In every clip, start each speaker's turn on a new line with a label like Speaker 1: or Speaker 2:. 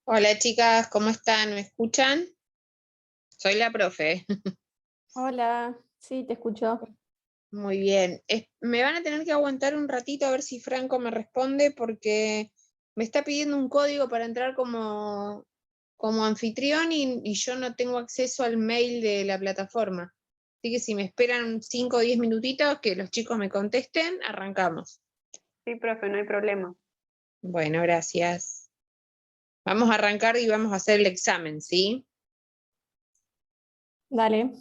Speaker 1: Hola chicas, ¿cómo están? ¿Me escuchan? Soy la profe.
Speaker 2: Hola, sí, te escucho.
Speaker 1: Muy bien. Me van a tener que aguantar un ratito a ver si Franco me responde porque me está pidiendo un código para entrar como anfitrión y yo no tengo acceso al mail de la plataforma. Así que si me esperan 5 o 10 minutitos que los chicos me contesten, arrancamos.
Speaker 3: Sí, profe, no hay problema.
Speaker 1: Bueno, gracias. Vamos a arrancar y vamos a hacer el examen, ¿sí?
Speaker 2: Dale.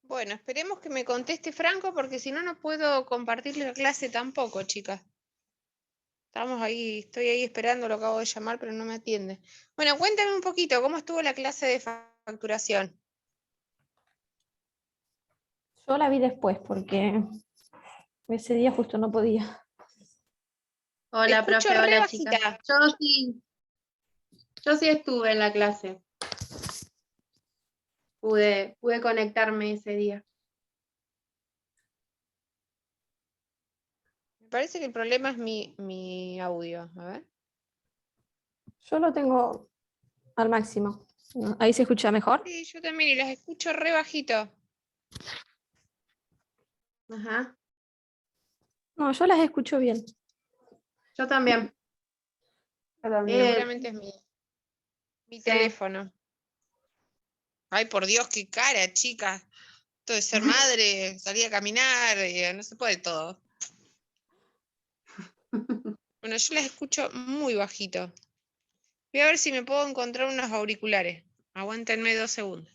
Speaker 1: Bueno, esperemos que me conteste Franco porque si no, no puedo compartir la clase tampoco, chicas. Estamos ahí, estoy ahí esperando, lo acabo de llamar, pero no me atiende. Bueno, cuéntame un poquito, ¿cómo estuvo la clase de facturación?
Speaker 2: Yo la vi después porque ese día justo no podía.
Speaker 1: Te
Speaker 3: Hola,
Speaker 1: escucho
Speaker 3: profe,
Speaker 1: re
Speaker 3: hola, chicas.
Speaker 1: bajita.
Speaker 3: Yo sí estuve en la clase. Pude conectarme ese día.
Speaker 1: Me parece que el problema es mi audio. A ver.
Speaker 2: Yo lo tengo al máximo. ¿No? ¿Ahí se escucha mejor?
Speaker 1: Sí, yo también, y las escucho re bajito.
Speaker 4: Ajá.
Speaker 2: No, yo las escucho bien.
Speaker 4: Yo también.
Speaker 3: Yo también.
Speaker 1: Seguramente es mi
Speaker 4: Sí.
Speaker 1: teléfono. Ay, por Dios, qué cara, chica. Esto de ser madre, salir a caminar, no se puede todo. Bueno, yo las escucho muy bajito. Voy a ver si me puedo encontrar unos auriculares. Aguántenme 2 segundos.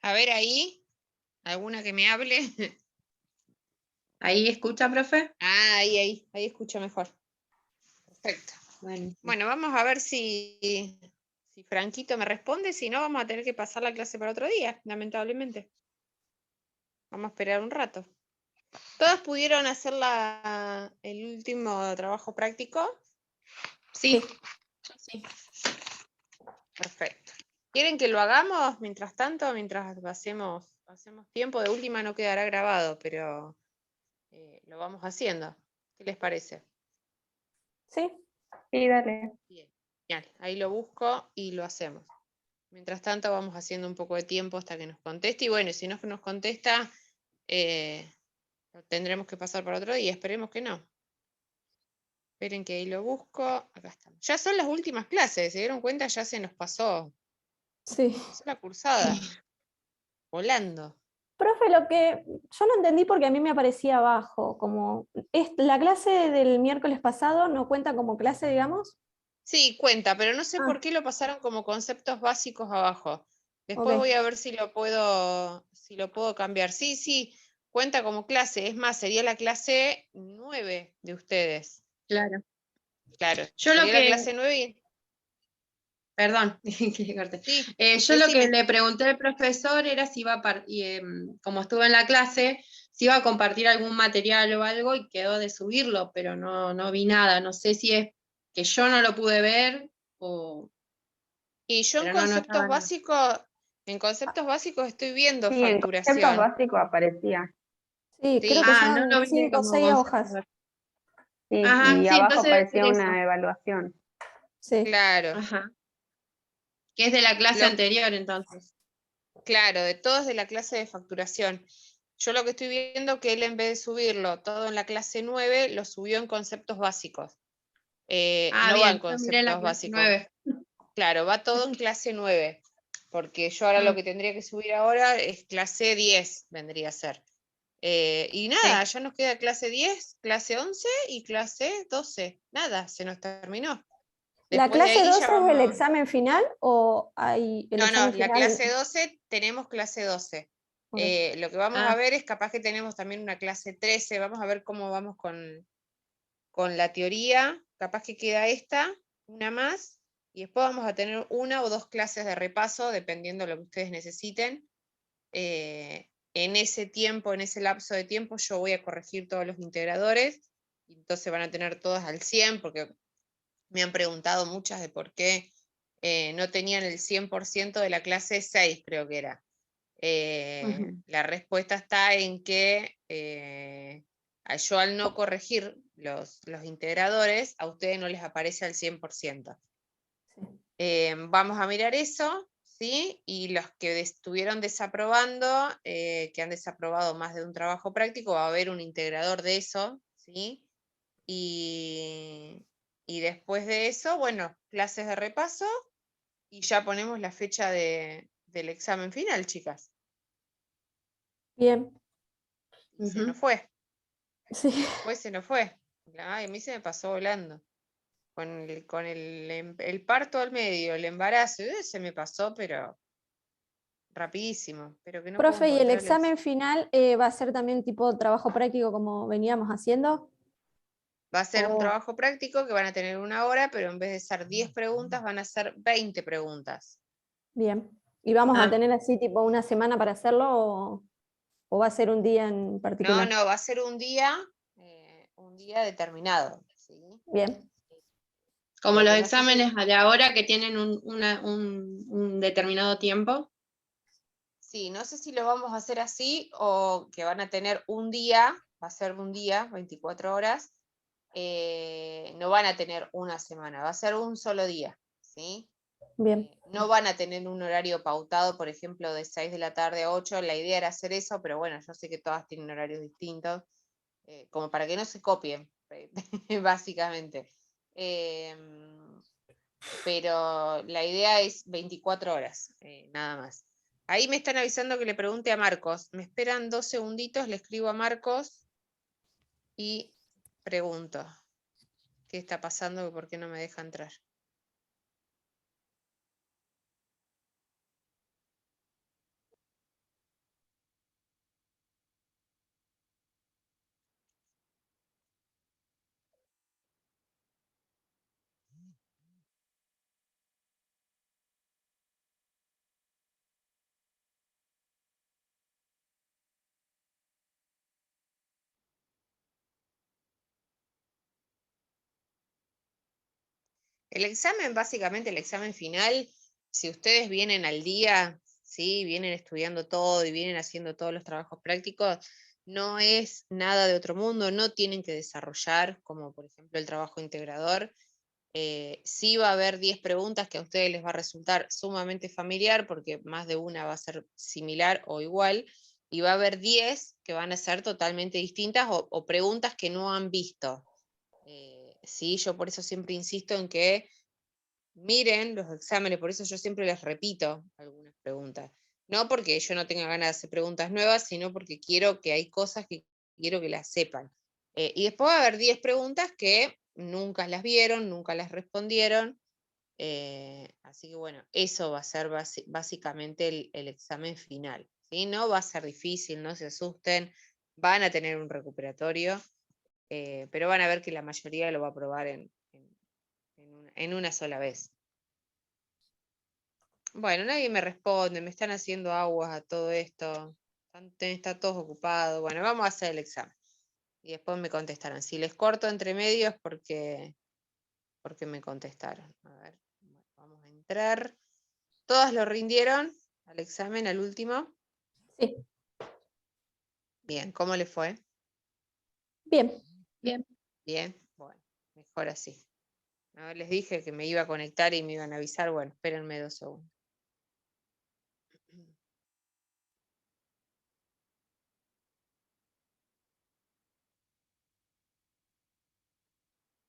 Speaker 1: A ver ahí, alguna que me hable.
Speaker 4: ¿Ahí escucha, profe?
Speaker 1: Ah, ahí escucho mejor. Perfecto. Bueno, vamos a ver si Franquito me responde, si no vamos a tener que pasar la clase para otro día, lamentablemente. Vamos a esperar un rato. ¿Todas pudieron hacer el último trabajo práctico?
Speaker 4: Sí. Sí.
Speaker 1: Perfecto. ¿Quieren que lo hagamos mientras tanto, mientras hacemos tiempo? De última no quedará grabado, pero lo vamos haciendo. ¿Qué les parece?
Speaker 2: ¿Sí?
Speaker 3: Sí, dale.
Speaker 1: Bien, genial. Ahí lo busco y lo hacemos. Mientras tanto vamos haciendo un poco de tiempo hasta que nos conteste. Y bueno, si no nos contesta, lo tendremos que pasar para otro día. Esperemos que no. Esperen que ahí lo busco. Acá estamos. Ya son las últimas clases. ¿Se dieron cuenta? Ya se nos pasó.
Speaker 2: Sí.
Speaker 1: Pasó la cursada. Volando.
Speaker 2: Profe, lo que yo no entendí porque a mí me aparecía abajo, como la clase del miércoles pasado no cuenta como clase, digamos.
Speaker 1: Sí, cuenta, pero no sé
Speaker 2: Ah.
Speaker 1: por qué lo pasaron como conceptos básicos abajo. Después
Speaker 2: Ok.
Speaker 1: voy a ver si lo puedo cambiar. Sí, sí, cuenta como clase. Es más, sería la clase 9 de ustedes.
Speaker 4: Claro.
Speaker 1: Claro,
Speaker 4: Yo lo
Speaker 1: sería la
Speaker 4: que,
Speaker 1: clase 9.
Speaker 4: perdón, que corté.
Speaker 1: Sí,
Speaker 4: Yo lo que
Speaker 1: decime.
Speaker 4: le pregunté al profesor era si iba a, como estuve en la clase, si iba a compartir algún material o algo y quedó de subirlo, pero no vi nada. No sé si es que yo no lo pude ver o...
Speaker 1: Y yo
Speaker 4: Pero no estaba nada.
Speaker 1: en conceptos básicos estoy viendo
Speaker 3: Sí, en conceptos
Speaker 1: facturación.
Speaker 3: básicos aparecía.
Speaker 2: Sí, creo
Speaker 1: Sí,
Speaker 2: que
Speaker 4: No
Speaker 2: son
Speaker 4: lo vi
Speaker 2: 5 o
Speaker 4: como
Speaker 2: 6
Speaker 4: concepto.
Speaker 2: hojas.
Speaker 3: Sí,
Speaker 4: Ajá,
Speaker 3: y
Speaker 4: sí,
Speaker 3: abajo
Speaker 4: entonces debe ser
Speaker 3: aparecía
Speaker 4: eso.
Speaker 3: una evaluación.
Speaker 2: Sí.
Speaker 1: claro.
Speaker 4: Ajá. Que es de la clase
Speaker 1: Lo,
Speaker 4: anterior, entonces.
Speaker 1: claro, de todos de la clase de facturación. Yo lo que estoy viendo que él en vez de subirlo todo en la clase 9, lo subió en conceptos básicos.
Speaker 4: Ah,
Speaker 1: No va en
Speaker 4: bien, yo miré la
Speaker 1: conceptos
Speaker 4: clase
Speaker 1: básicos.
Speaker 4: 9.
Speaker 1: Claro, va todo en clase 9. Porque yo ahora lo que tendría que subir ahora es clase 10, vendría a ser. Y nada,
Speaker 4: Sí.
Speaker 1: ya nos queda clase 10, clase 11 y clase 12. Nada, se nos terminó.
Speaker 2: ¿La
Speaker 1: Después de
Speaker 2: clase
Speaker 1: ahí
Speaker 2: 12
Speaker 1: ya
Speaker 2: es el
Speaker 1: vamos.
Speaker 2: examen final o hay el
Speaker 1: No,
Speaker 2: examen
Speaker 1: la
Speaker 2: final?
Speaker 1: clase 12 tenemos clase 12.
Speaker 2: Ok.
Speaker 1: Lo que vamos a
Speaker 4: Ah,
Speaker 1: ver es capaz que tenemos también una clase 13. Vamos a ver cómo vamos con la teoría. Capaz que queda esta, una más. Y después vamos a tener 1 o 2 clases de repaso, dependiendo de lo que ustedes necesiten. En ese tiempo, en ese lapso de tiempo, yo voy a corregir todos los integradores. Y entonces van a tener todas al 100, porque me han preguntado muchas de por qué no tenían el 100% de la clase 6, creo que era. La respuesta está en que yo al no corregir los integradores, a ustedes no les aparece al 100%. Vamos a mirar eso, ¿sí? Y los que estuvieron desaprobando, que han desaprobado más de un trabajo práctico, va a haber un integrador de eso, ¿sí? Y Y después de eso, bueno, clases de repaso y ya ponemos la fecha del examen final, chicas.
Speaker 2: Bien,
Speaker 1: Y se
Speaker 4: Ujú.
Speaker 1: nos fue,
Speaker 2: sí.
Speaker 1: pues se nos fue. Ay, a mí se me pasó volando. Con el parto al medio, el embarazo, se me pasó, pero rapidísimo. Pero que no puedo
Speaker 2: Profe, ¿y el
Speaker 1: encontrarles.
Speaker 2: examen final va a ser también tipo trabajo práctico como veníamos haciendo?
Speaker 1: Va a ser un
Speaker 2: O-
Speaker 1: trabajo práctico que van a tener 1 hora, pero en vez de ser 10 preguntas, van a ser 20 preguntas.
Speaker 2: Bien. ¿Y vamos a
Speaker 4: Ah,
Speaker 2: tener así tipo una semana para hacerlo o va a ser un día en
Speaker 1: No,
Speaker 2: particular?
Speaker 1: no, va a ser un día determinado, ¿sí?
Speaker 2: Bien,
Speaker 4: como
Speaker 1: Lo
Speaker 4: los
Speaker 1: que no sé si,
Speaker 4: exámenes de ahora que tienen un determinado tiempo.
Speaker 1: sí, no sé si lo vamos a hacer así o que van a tener un día, va a ser un día, 24 horas, no van a tener una semana, va a ser un solo día, ¿sí?
Speaker 2: bien,
Speaker 1: No van a tener un horario pautado, por ejemplo, de 6 de la tarde a 8. La idea era hacer eso, pero bueno, yo sé que todas tienen horarios distintos, como para que no se copien, básicamente. Pero la idea es 24 horas, nada más. Ahí me están avisando que le pregunte a Marcos. Me esperan 2 segunditos, le escribo a Marcos y pregunto qué está pasando y por qué no me deja entrar. El examen, básicamente el examen final, si ustedes vienen al día, ¿sí? Vienen estudiando todo y vienen haciendo todos los trabajos prácticos, no es nada de otro mundo, no tienen que desarrollar, como por ejemplo el trabajo integrador. Sí va a haber 10 preguntas que a ustedes les va a resultar sumamente familiar, porque más de una va a ser similar o igual, y va a haber 10 que van a ser totalmente distintas o preguntas que no han visto. Sí, yo por eso siempre insisto en que miren los exámenes, por eso yo siempre les repito algunas preguntas. No porque yo no tenga ganas de hacer preguntas nuevas, sino porque quiero que hay cosas que quiero que las sepan. Y después va a haber 10 preguntas que nunca las vieron, nunca las respondieron. Así que bueno, eso va a ser básicamente el examen final. ¿Sí? No va a ser difícil, no se asusten, van a tener un recuperatorio, pero van a ver que la mayoría lo va a probar en una sola vez. Bueno, nadie me responde, me están haciendo aguas a todo esto, está todos ocupados. Bueno, vamos a hacer el examen. Y después me contestarán. Si les corto entre medio es porque me contestaron. A ver, vamos a entrar. ¿Todas lo rindieron al examen, al último?
Speaker 2: sí,
Speaker 1: Bien, ¿cómo le fue?
Speaker 2: bien.
Speaker 4: Bien.
Speaker 1: Bien, bueno, mejor así. No, les dije que me iba a conectar y me iban a avisar. Bueno, espérenme 2 segundos.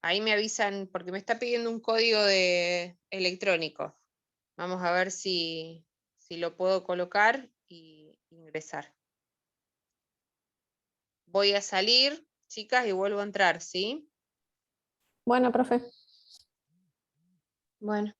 Speaker 1: Ahí me avisan porque me está pidiendo un código electrónico. Vamos a ver si lo puedo colocar y ingresar. Voy a salir, chicas, y vuelvo a entrar, ¿sí?
Speaker 2: Bueno, profe.
Speaker 4: Bueno.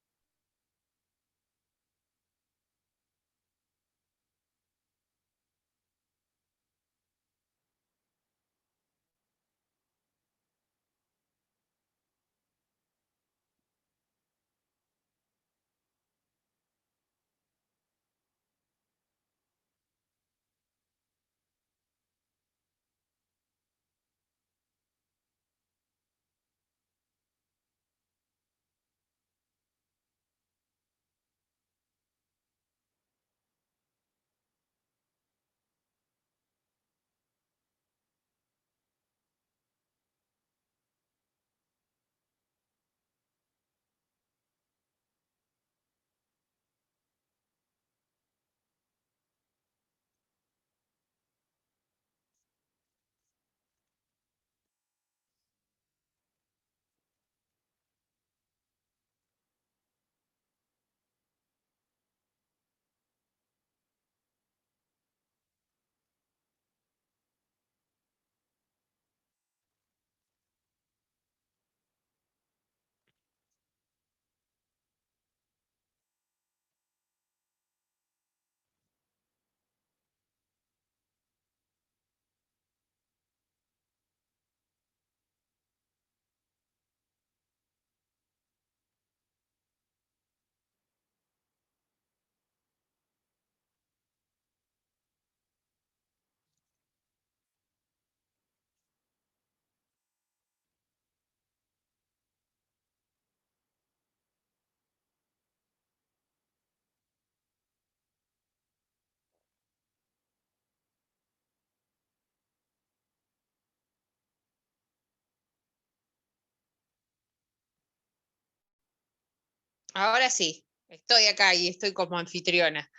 Speaker 1: Ahora sí, estoy acá y estoy como anfitriona.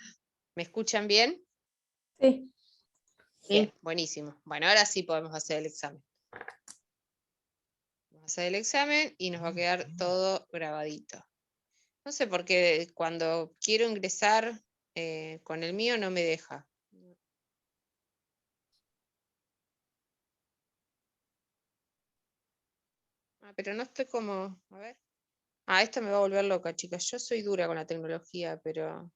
Speaker 1: ¿Me escuchan bien?
Speaker 2: Sí.
Speaker 1: Bien, buenísimo. Bueno, ahora sí podemos hacer el examen. Vamos a hacer el examen y nos va a quedar todo grabadito. No sé por qué cuando quiero ingresar con el mío no me deja. Ah, pero no estoy como, a ver. Ah, esto me va a volver loca, chicas. Yo soy dura con la tecnología, pero...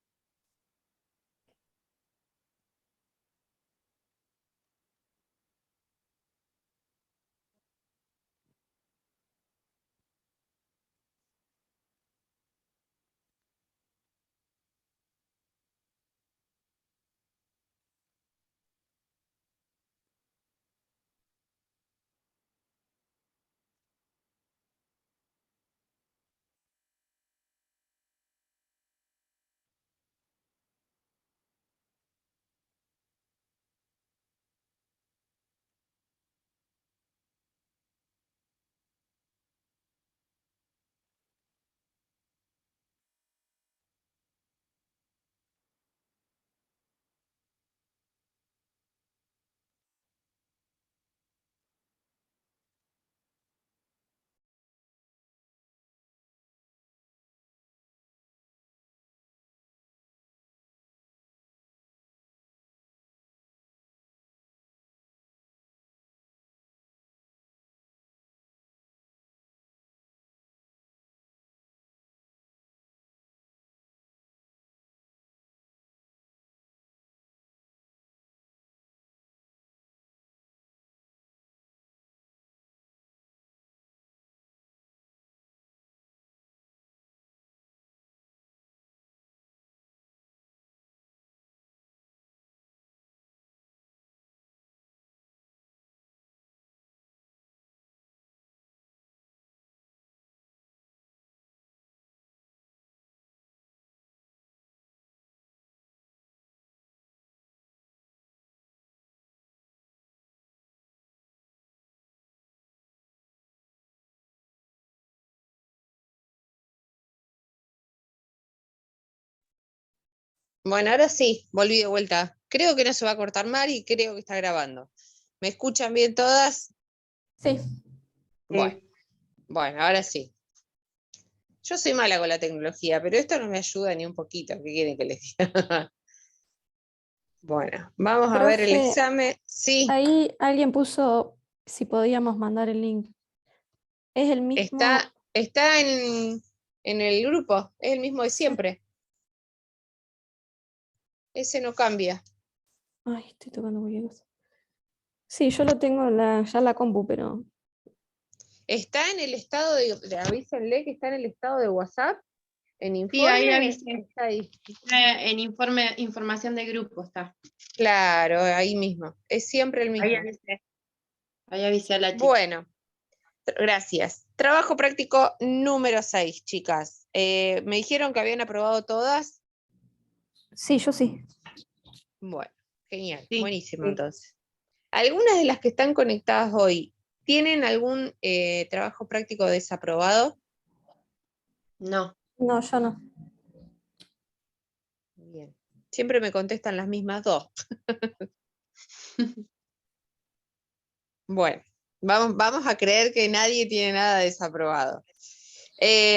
Speaker 1: Bueno, ahora sí, volví de vuelta. Creo que no se va a cortar mal y creo que está grabando. ¿Me escuchan bien todas?
Speaker 2: Sí.
Speaker 1: Bueno, bueno, ahora sí. Yo soy mala con la tecnología, pero esto no me ayuda ni un poquito. ¿Qué quieren que les diga? Bueno, vamos a ver el
Speaker 2: Profe,
Speaker 1: examen. Sí,
Speaker 2: ahí alguien puso si podíamos mandar el link. Es el mismo.
Speaker 1: está en el grupo, es el mismo de
Speaker 2: Sí.
Speaker 1: siempre. Ese no cambia.
Speaker 2: Ay, estoy tocando cualquier cosa. Sí, yo lo tengo ya en la compu, pero.
Speaker 1: Está en el estado avísenle que está en el estado de WhatsApp, en
Speaker 4: Sí, ahí
Speaker 1: informe,
Speaker 4: avisé.
Speaker 1: está ahí.
Speaker 4: En información de grupo está.
Speaker 1: Claro, ahí mismo. Es siempre el
Speaker 4: Ahí
Speaker 1: mismo.
Speaker 4: avisé. Ahí avisé a la chica.
Speaker 1: Bueno, gracias. Trabajo práctico número 6, chicas. Me dijeron que habían aprobado todas.
Speaker 2: Sí, yo sí.
Speaker 1: Bueno, genial,
Speaker 4: Sí.
Speaker 1: buenísimo entonces. ¿Algunas de las que están conectadas hoy tienen algún trabajo práctico desaprobado?
Speaker 4: No.
Speaker 2: No, yo no.
Speaker 1: Bien. Siempre me contestan las mismas dos. Bueno, vamos a creer que nadie tiene nada desaprobado.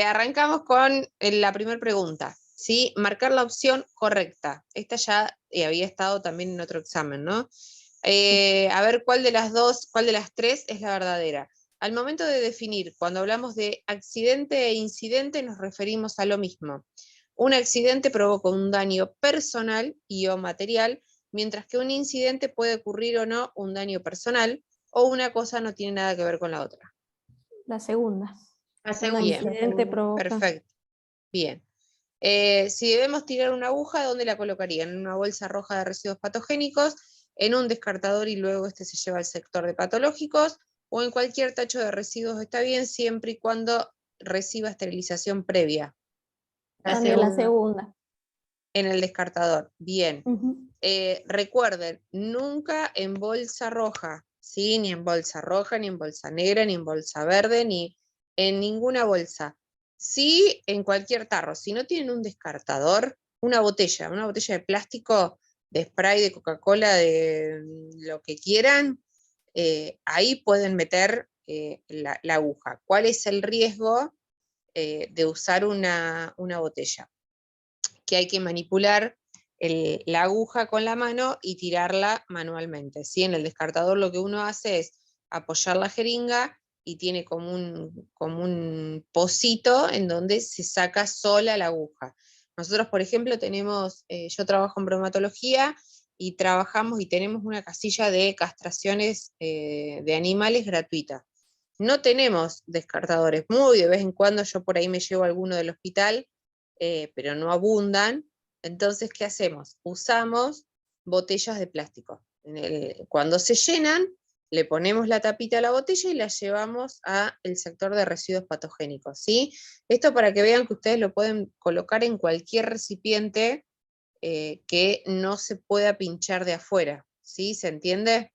Speaker 1: Arrancamos con la primera pregunta, ¿sí? Marcar la opción correcta. Esta ya había estado también en otro examen, ¿no? A ver cuál de las dos, cuál de las tres es la verdadera. Al momento de definir, cuando hablamos de accidente e incidente, nos referimos a lo mismo. Un accidente provoca un daño personal y o material, mientras que un incidente puede ocurrir o no un daño personal, o una cosa no tiene nada que ver con la otra.
Speaker 2: La segunda.
Speaker 4: La
Speaker 2: Un
Speaker 4: segunda.
Speaker 2: accidente provoca.
Speaker 1: Perfecto. Bien. Si debemos tirar una aguja, ¿dónde la colocarían? ¿En una bolsa roja de residuos patogénicos? ¿En un descartador y luego este se lleva al sector de patológicos? ¿O en cualquier tacho de residuos está bien siempre y cuando reciba esterilización previa?
Speaker 4: La
Speaker 2: También la
Speaker 4: segunda.
Speaker 2: segunda.
Speaker 1: En el descartador. Bien.
Speaker 2: Ujú.
Speaker 1: Recuerden, nunca en bolsa roja, ¿sí? Ni en bolsa roja, ni en bolsa negra, ni en bolsa verde, ni en ninguna bolsa. Sí, en cualquier tarro. Si no tienen un descartador, una botella de plástico, de spray, de Coca-Cola, de lo que quieran, ahí pueden meter la aguja. ¿Cuál es el riesgo de usar una botella? Que hay que manipular la aguja con la mano y tirarla manualmente, ¿sí? En el descartador lo que uno hace es apoyar la jeringa y tiene como un pocito en donde se saca sola la aguja. Nosotros, por ejemplo, tenemos, yo trabajo en bromatología y trabajamos y tenemos una casilla de castraciones de animales gratuita. No tenemos descartadores, muy de vez en cuando yo por ahí me llevo alguno del hospital, pero no abundan. Entonces, ¿qué hacemos? Usamos botellas de plástico. Cuando se llenan, le ponemos la tapita a la botella y la llevamos al sector de residuos patogénicos, ¿sí? Esto para que vean que ustedes lo pueden colocar en cualquier recipiente que no se pueda pinchar de afuera, ¿sí? ¿Se entiende?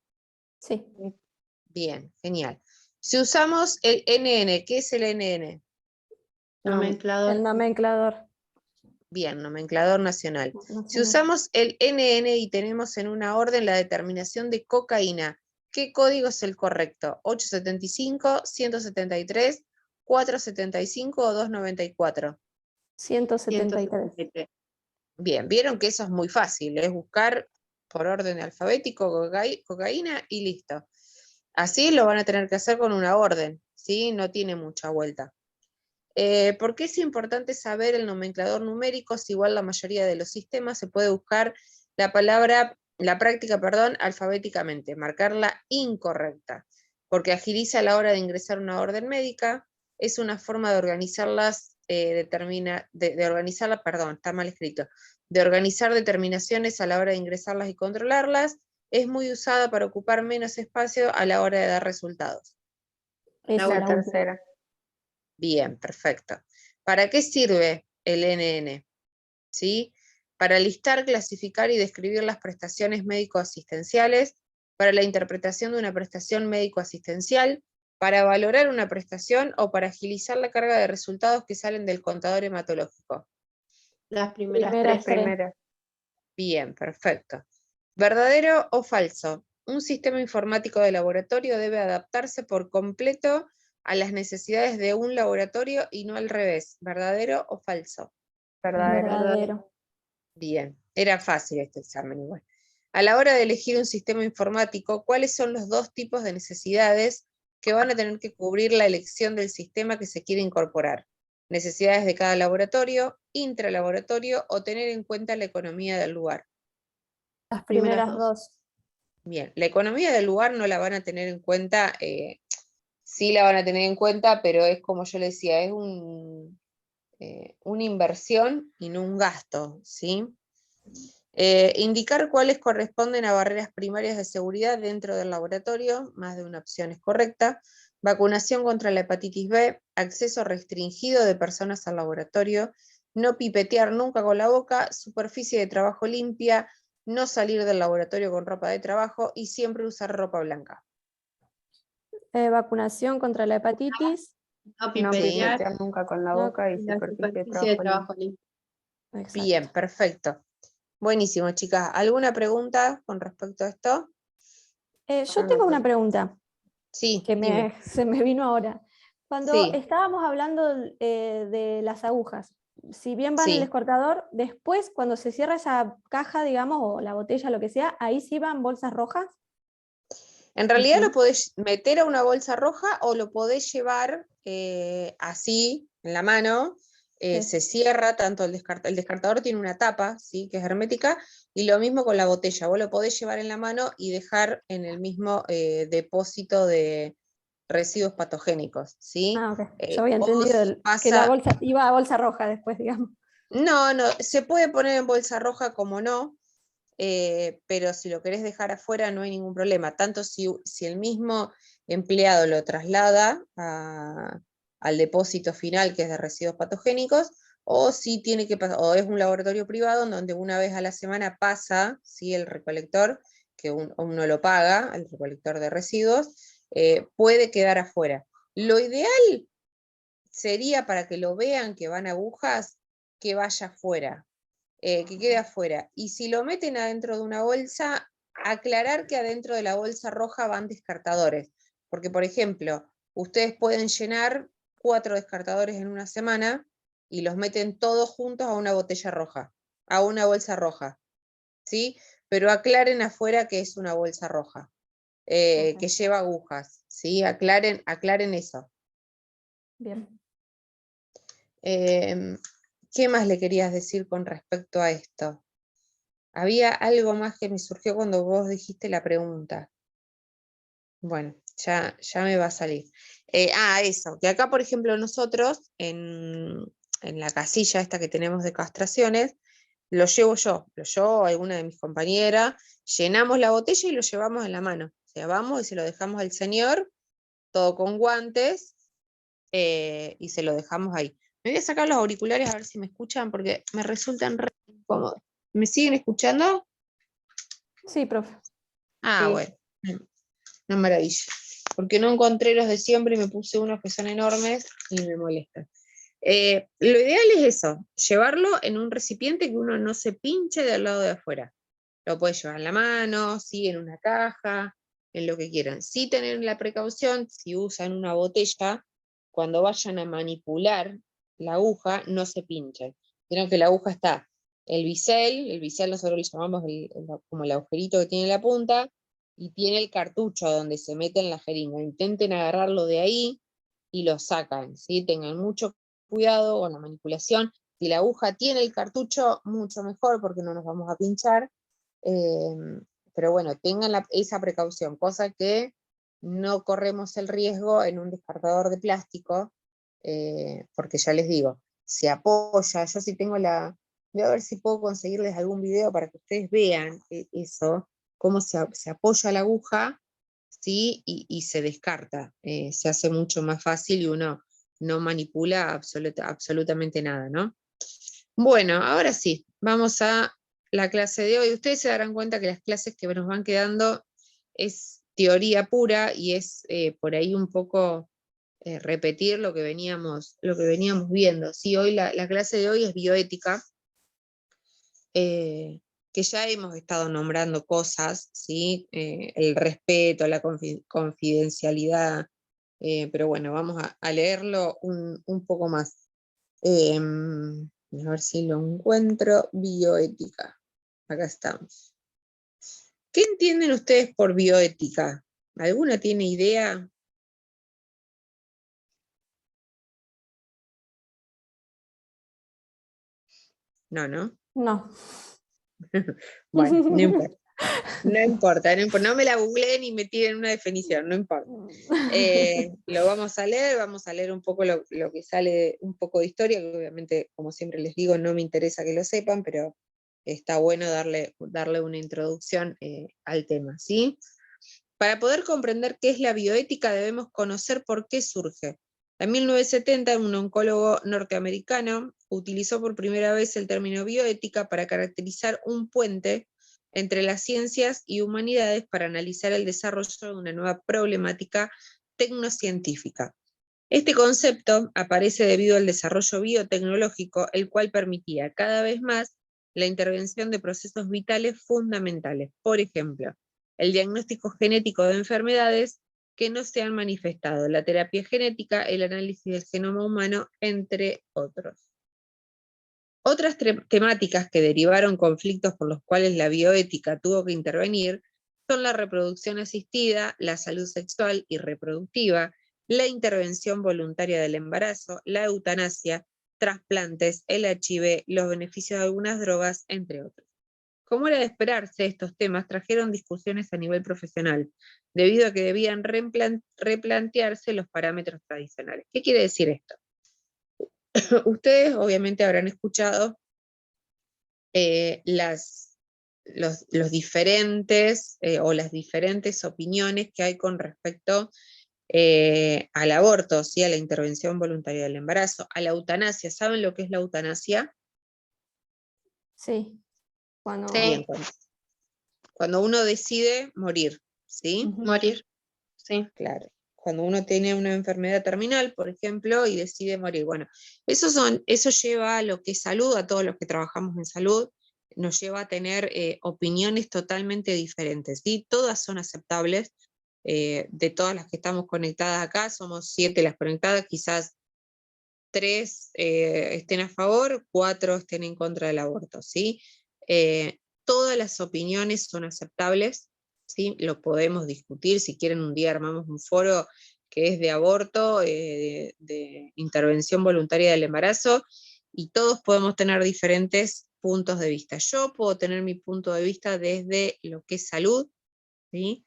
Speaker 2: Sí.
Speaker 1: Bien, genial. Si usamos el NN, ¿qué es el NN?
Speaker 4: Nomenclador.
Speaker 2: El nomenclador.
Speaker 1: Bien, nomenclador nacional. Si
Speaker 2: nacional.
Speaker 1: usamos el NN y tenemos en una orden la determinación de cocaína, ¿qué código es el correcto? ¿875, 173, 475 o 294?
Speaker 2: 173.
Speaker 4: 173.
Speaker 1: Bien, vieron que eso es muy fácil, es buscar por orden alfabético cocaína y listo. Así lo van a tener que hacer con una orden, ¿sí? No tiene mucha vuelta. ¿Por qué es importante saber el nomenclador numérico? Si igual la mayoría de los sistemas se puede buscar la práctica, alfabéticamente, marcarla incorrecta, porque agiliza a la hora de ingresar una orden médica, es una forma de organizarlas, está mal escrito, de organizar determinaciones a la hora de ingresarlas y controlarlas, es muy usada para ocupar menos espacio a la hora de dar resultados.
Speaker 2: Esa
Speaker 3: La
Speaker 2: es la última.
Speaker 3: tercera.
Speaker 1: Bien, perfecto. ¿Para qué sirve el NN? ¿Sí? Para listar, clasificar y describir las prestaciones médico-asistenciales, para la interpretación de una prestación médico-asistencial, para valorar una prestación o para agilizar la carga de resultados que salen del contador hematológico.
Speaker 4: Las primeras
Speaker 2: Primeras
Speaker 4: tres.
Speaker 3: Primera.
Speaker 1: Bien, perfecto. ¿Verdadero o falso? Un sistema informático de laboratorio debe adaptarse por completo a las necesidades de un laboratorio y no al revés. ¿Verdadero o falso?
Speaker 3: Verdadero.
Speaker 2: Verdadero.
Speaker 1: Bien, era fácil este examen igual. A la hora de elegir un sistema informático, ¿cuáles son los dos tipos de necesidades que van a tener que cubrir la elección del sistema que se quiere incorporar? Necesidades de cada laboratorio, intralaboratorio o tener en cuenta la economía del lugar.
Speaker 2: Las
Speaker 4: Primeras
Speaker 2: primeras
Speaker 4: dos.
Speaker 2: dos.
Speaker 1: Bien, la economía del lugar no la van a tener en cuenta, sí la van a tener en cuenta, pero es como yo le decía, es una inversión y no un gasto, ¿sí? Indicar cuáles corresponden a barreras primarias de seguridad dentro del laboratorio, más de una opción es correcta. Vacunación contra la hepatitis B, acceso restringido de personas al laboratorio, no pipetear nunca con la boca, superficie de trabajo limpia, no salir del laboratorio con ropa de trabajo y siempre usar ropa blanca.
Speaker 2: Vacunación contra la hepatitis.
Speaker 4: No
Speaker 3: No
Speaker 4: pipetear.
Speaker 3: pipetear nunca con la
Speaker 2: No,
Speaker 3: boca y
Speaker 4: Y la
Speaker 3: superficie de
Speaker 4: superficie de
Speaker 3: trabajo
Speaker 4: trabajo limpio.
Speaker 2: Exacto.
Speaker 1: Bien, perfecto. Buenísimo, chicas. ¿Alguna pregunta con respecto a esto?
Speaker 2: Yo tengo una pregunta
Speaker 1: Sí,
Speaker 2: que
Speaker 1: dime.
Speaker 2: se me vino ahora. Cuando
Speaker 1: Sí,
Speaker 2: estábamos hablando de las agujas, si bien van en el
Speaker 1: sí.
Speaker 2: descortador, después cuando se cierra esa caja, digamos, o la botella, lo que sea, ahí sí van bolsas rojas.
Speaker 1: En realidad
Speaker 4: Ujú.
Speaker 1: lo podés meter a una bolsa roja o lo podés llevar así, en la mano.
Speaker 2: Sí.
Speaker 1: Se cierra tanto el descartador tiene una tapa, ¿sí? Que es hermética, y lo mismo con la botella. Vos lo podés llevar en la mano y dejar en el mismo depósito de residuos patogénicos, ¿sí?
Speaker 2: Ah, ok. Yo había
Speaker 1: O
Speaker 2: entendido
Speaker 1: si
Speaker 2: que la
Speaker 1: pasa,
Speaker 2: bolsa iba a bolsa roja después, digamos.
Speaker 1: no, se puede poner en bolsa roja como no, pero si lo querés dejar afuera no hay ningún problema, tanto si el mismo empleado lo traslada al depósito final que es de residuos patogénicos, o si tiene que pasar, o es un laboratorio privado en donde una vez a la semana pasa, ¿sí? El recolector, que uno lo paga, el recolector de residuos, puede quedar afuera. Lo ideal sería para que lo vean que van agujas, que vaya afuera, que quede afuera. Y si lo meten adentro de una bolsa, aclarar que adentro de la bolsa roja van descartadores. Porque, por ejemplo, ustedes pueden llenar 4 descartadores en una semana y los meten todos juntos a una botella roja, a una bolsa roja, ¿sí? Pero aclaren afuera que es una bolsa roja, que lleva agujas, ¿sí? Aclaren eso.
Speaker 2: Bien.
Speaker 1: ¿Qué más le querías decir con respecto a esto? Había algo más que me surgió cuando vos dijiste la pregunta. Bueno, ya me va a salir. Eso, que acá, por ejemplo, nosotros, en la casilla esta que tenemos de castraciones, lo llevo yo, alguna de mis compañeras, llenamos la botella y lo llevamos en la mano. O sea, vamos y se lo dejamos al señor, todo con guantes, y se lo dejamos ahí. Me voy a sacar los auriculares a ver si me escuchan, porque me resultan re incómodos. ¿Me siguen escuchando?
Speaker 2: Sí, profe.
Speaker 1: Ah,
Speaker 3: Sí.
Speaker 1: bueno. Una maravilla. Porque no encontré los de siempre y me puse unos que son enormes y me molestan. Lo ideal es eso, llevarlo en un recipiente que uno no se pinche del lado de afuera. Lo puede llevar en la mano, sí, en una caja, en lo que quieran. Sí tener la precaución, si usan una botella, cuando vayan a manipular la aguja, no se pinchen. Vieron que la aguja está el bisel nosotros le llamamos como el agujerito que tiene la punta, y tiene el cartucho donde se mete en la jeringa. Intenten agarrarlo de ahí y lo sacan, ¿sí? Tengan mucho cuidado con la manipulación. Si la aguja tiene el cartucho, mucho mejor porque no nos vamos a pinchar. Pero bueno, tengan esa precaución, cosa que no corremos el riesgo en un descartador de plástico, porque ya les digo, se apoya, yo sí tengo voy a ver si puedo conseguirles algún video para que ustedes vean eso, cómo se apoya la aguja, ¿sí? Y se descarta, se hace mucho más fácil y uno no manipula absolutamente nada, ¿no? Bueno, ahora sí, vamos a la clase de hoy. Ustedes se darán cuenta que las clases que nos van quedando es teoría pura y es por ahí un poco repetir lo que veníamos viendo. Sí, hoy la clase de hoy es bioética, que ya hemos estado nombrando cosas, ¿sí? El respeto, la confidencialidad, pero bueno, vamos a leerlo un poco más. A ver si lo encuentro. Bioética. Acá estamos. ¿Qué entienden ustedes por bioética? ¿Alguna tiene idea? No, ¿no?
Speaker 2: No.
Speaker 1: Bueno, no importa. No importa, no me la googleen ni me tiren una definición, no importa. Lo vamos a leer un poco lo que sale, un poco de historia, que obviamente, como siempre les digo, no me interesa que lo sepan, pero está bueno darle una introducción al tema, ¿sí? Para poder comprender qué es la bioética debemos conocer por qué surge. En 1970, un oncólogo norteamericano utilizó por primera vez el término bioética para caracterizar un puente entre las ciencias y humanidades para analizar el desarrollo de una nueva problemática tecnocientífica. Este concepto aparece debido al desarrollo biotecnológico, el cual permitía cada vez más la intervención de procesos vitales fundamentales. Por ejemplo, el diagnóstico genético de enfermedades que no se han manifestado, la terapia genética, el análisis del genoma humano, entre otros. Otras temáticas que derivaron conflictos por los cuales la bioética tuvo que intervenir son la reproducción asistida, la salud sexual y reproductiva, la intervención voluntaria del embarazo, la eutanasia, trasplantes, el HIV, los beneficios de algunas drogas, entre otros. Como era de esperarse, estos temas trajeron discusiones a nivel profesional, debido a que debían replantearse los parámetros tradicionales. ¿Qué quiere decir esto? Ustedes obviamente habrán escuchado los diferentes o las diferentes opiniones que hay con respecto al aborto, ¿sí? A la intervención voluntaria del embarazo, a la eutanasia. ¿Saben lo que es la eutanasia?
Speaker 2: Sí. Cuando...
Speaker 1: Bien, cuando uno decide morir, ¿sí?
Speaker 2: Ujú.
Speaker 4: Morir. Sí.
Speaker 1: Claro. cuando uno tiene una enfermedad terminal, por ejemplo, y decide morir. Bueno, eso lleva a lo que es salud, a todos los que trabajamos en salud, nos lleva a tener opiniones totalmente diferentes, ¿sí? Todas son aceptables, de todas las que estamos conectadas acá, somos 7 las conectadas, quizás 3 estén a favor, 4 estén en contra del aborto, ¿sí? Todas las opiniones son aceptables, ¿sí? Lo podemos discutir, si quieren un día armamos un foro que es de aborto, de intervención voluntaria del embarazo, y todos podemos tener diferentes puntos de vista. Yo puedo tener mi punto de vista desde lo que es salud, ¿sí?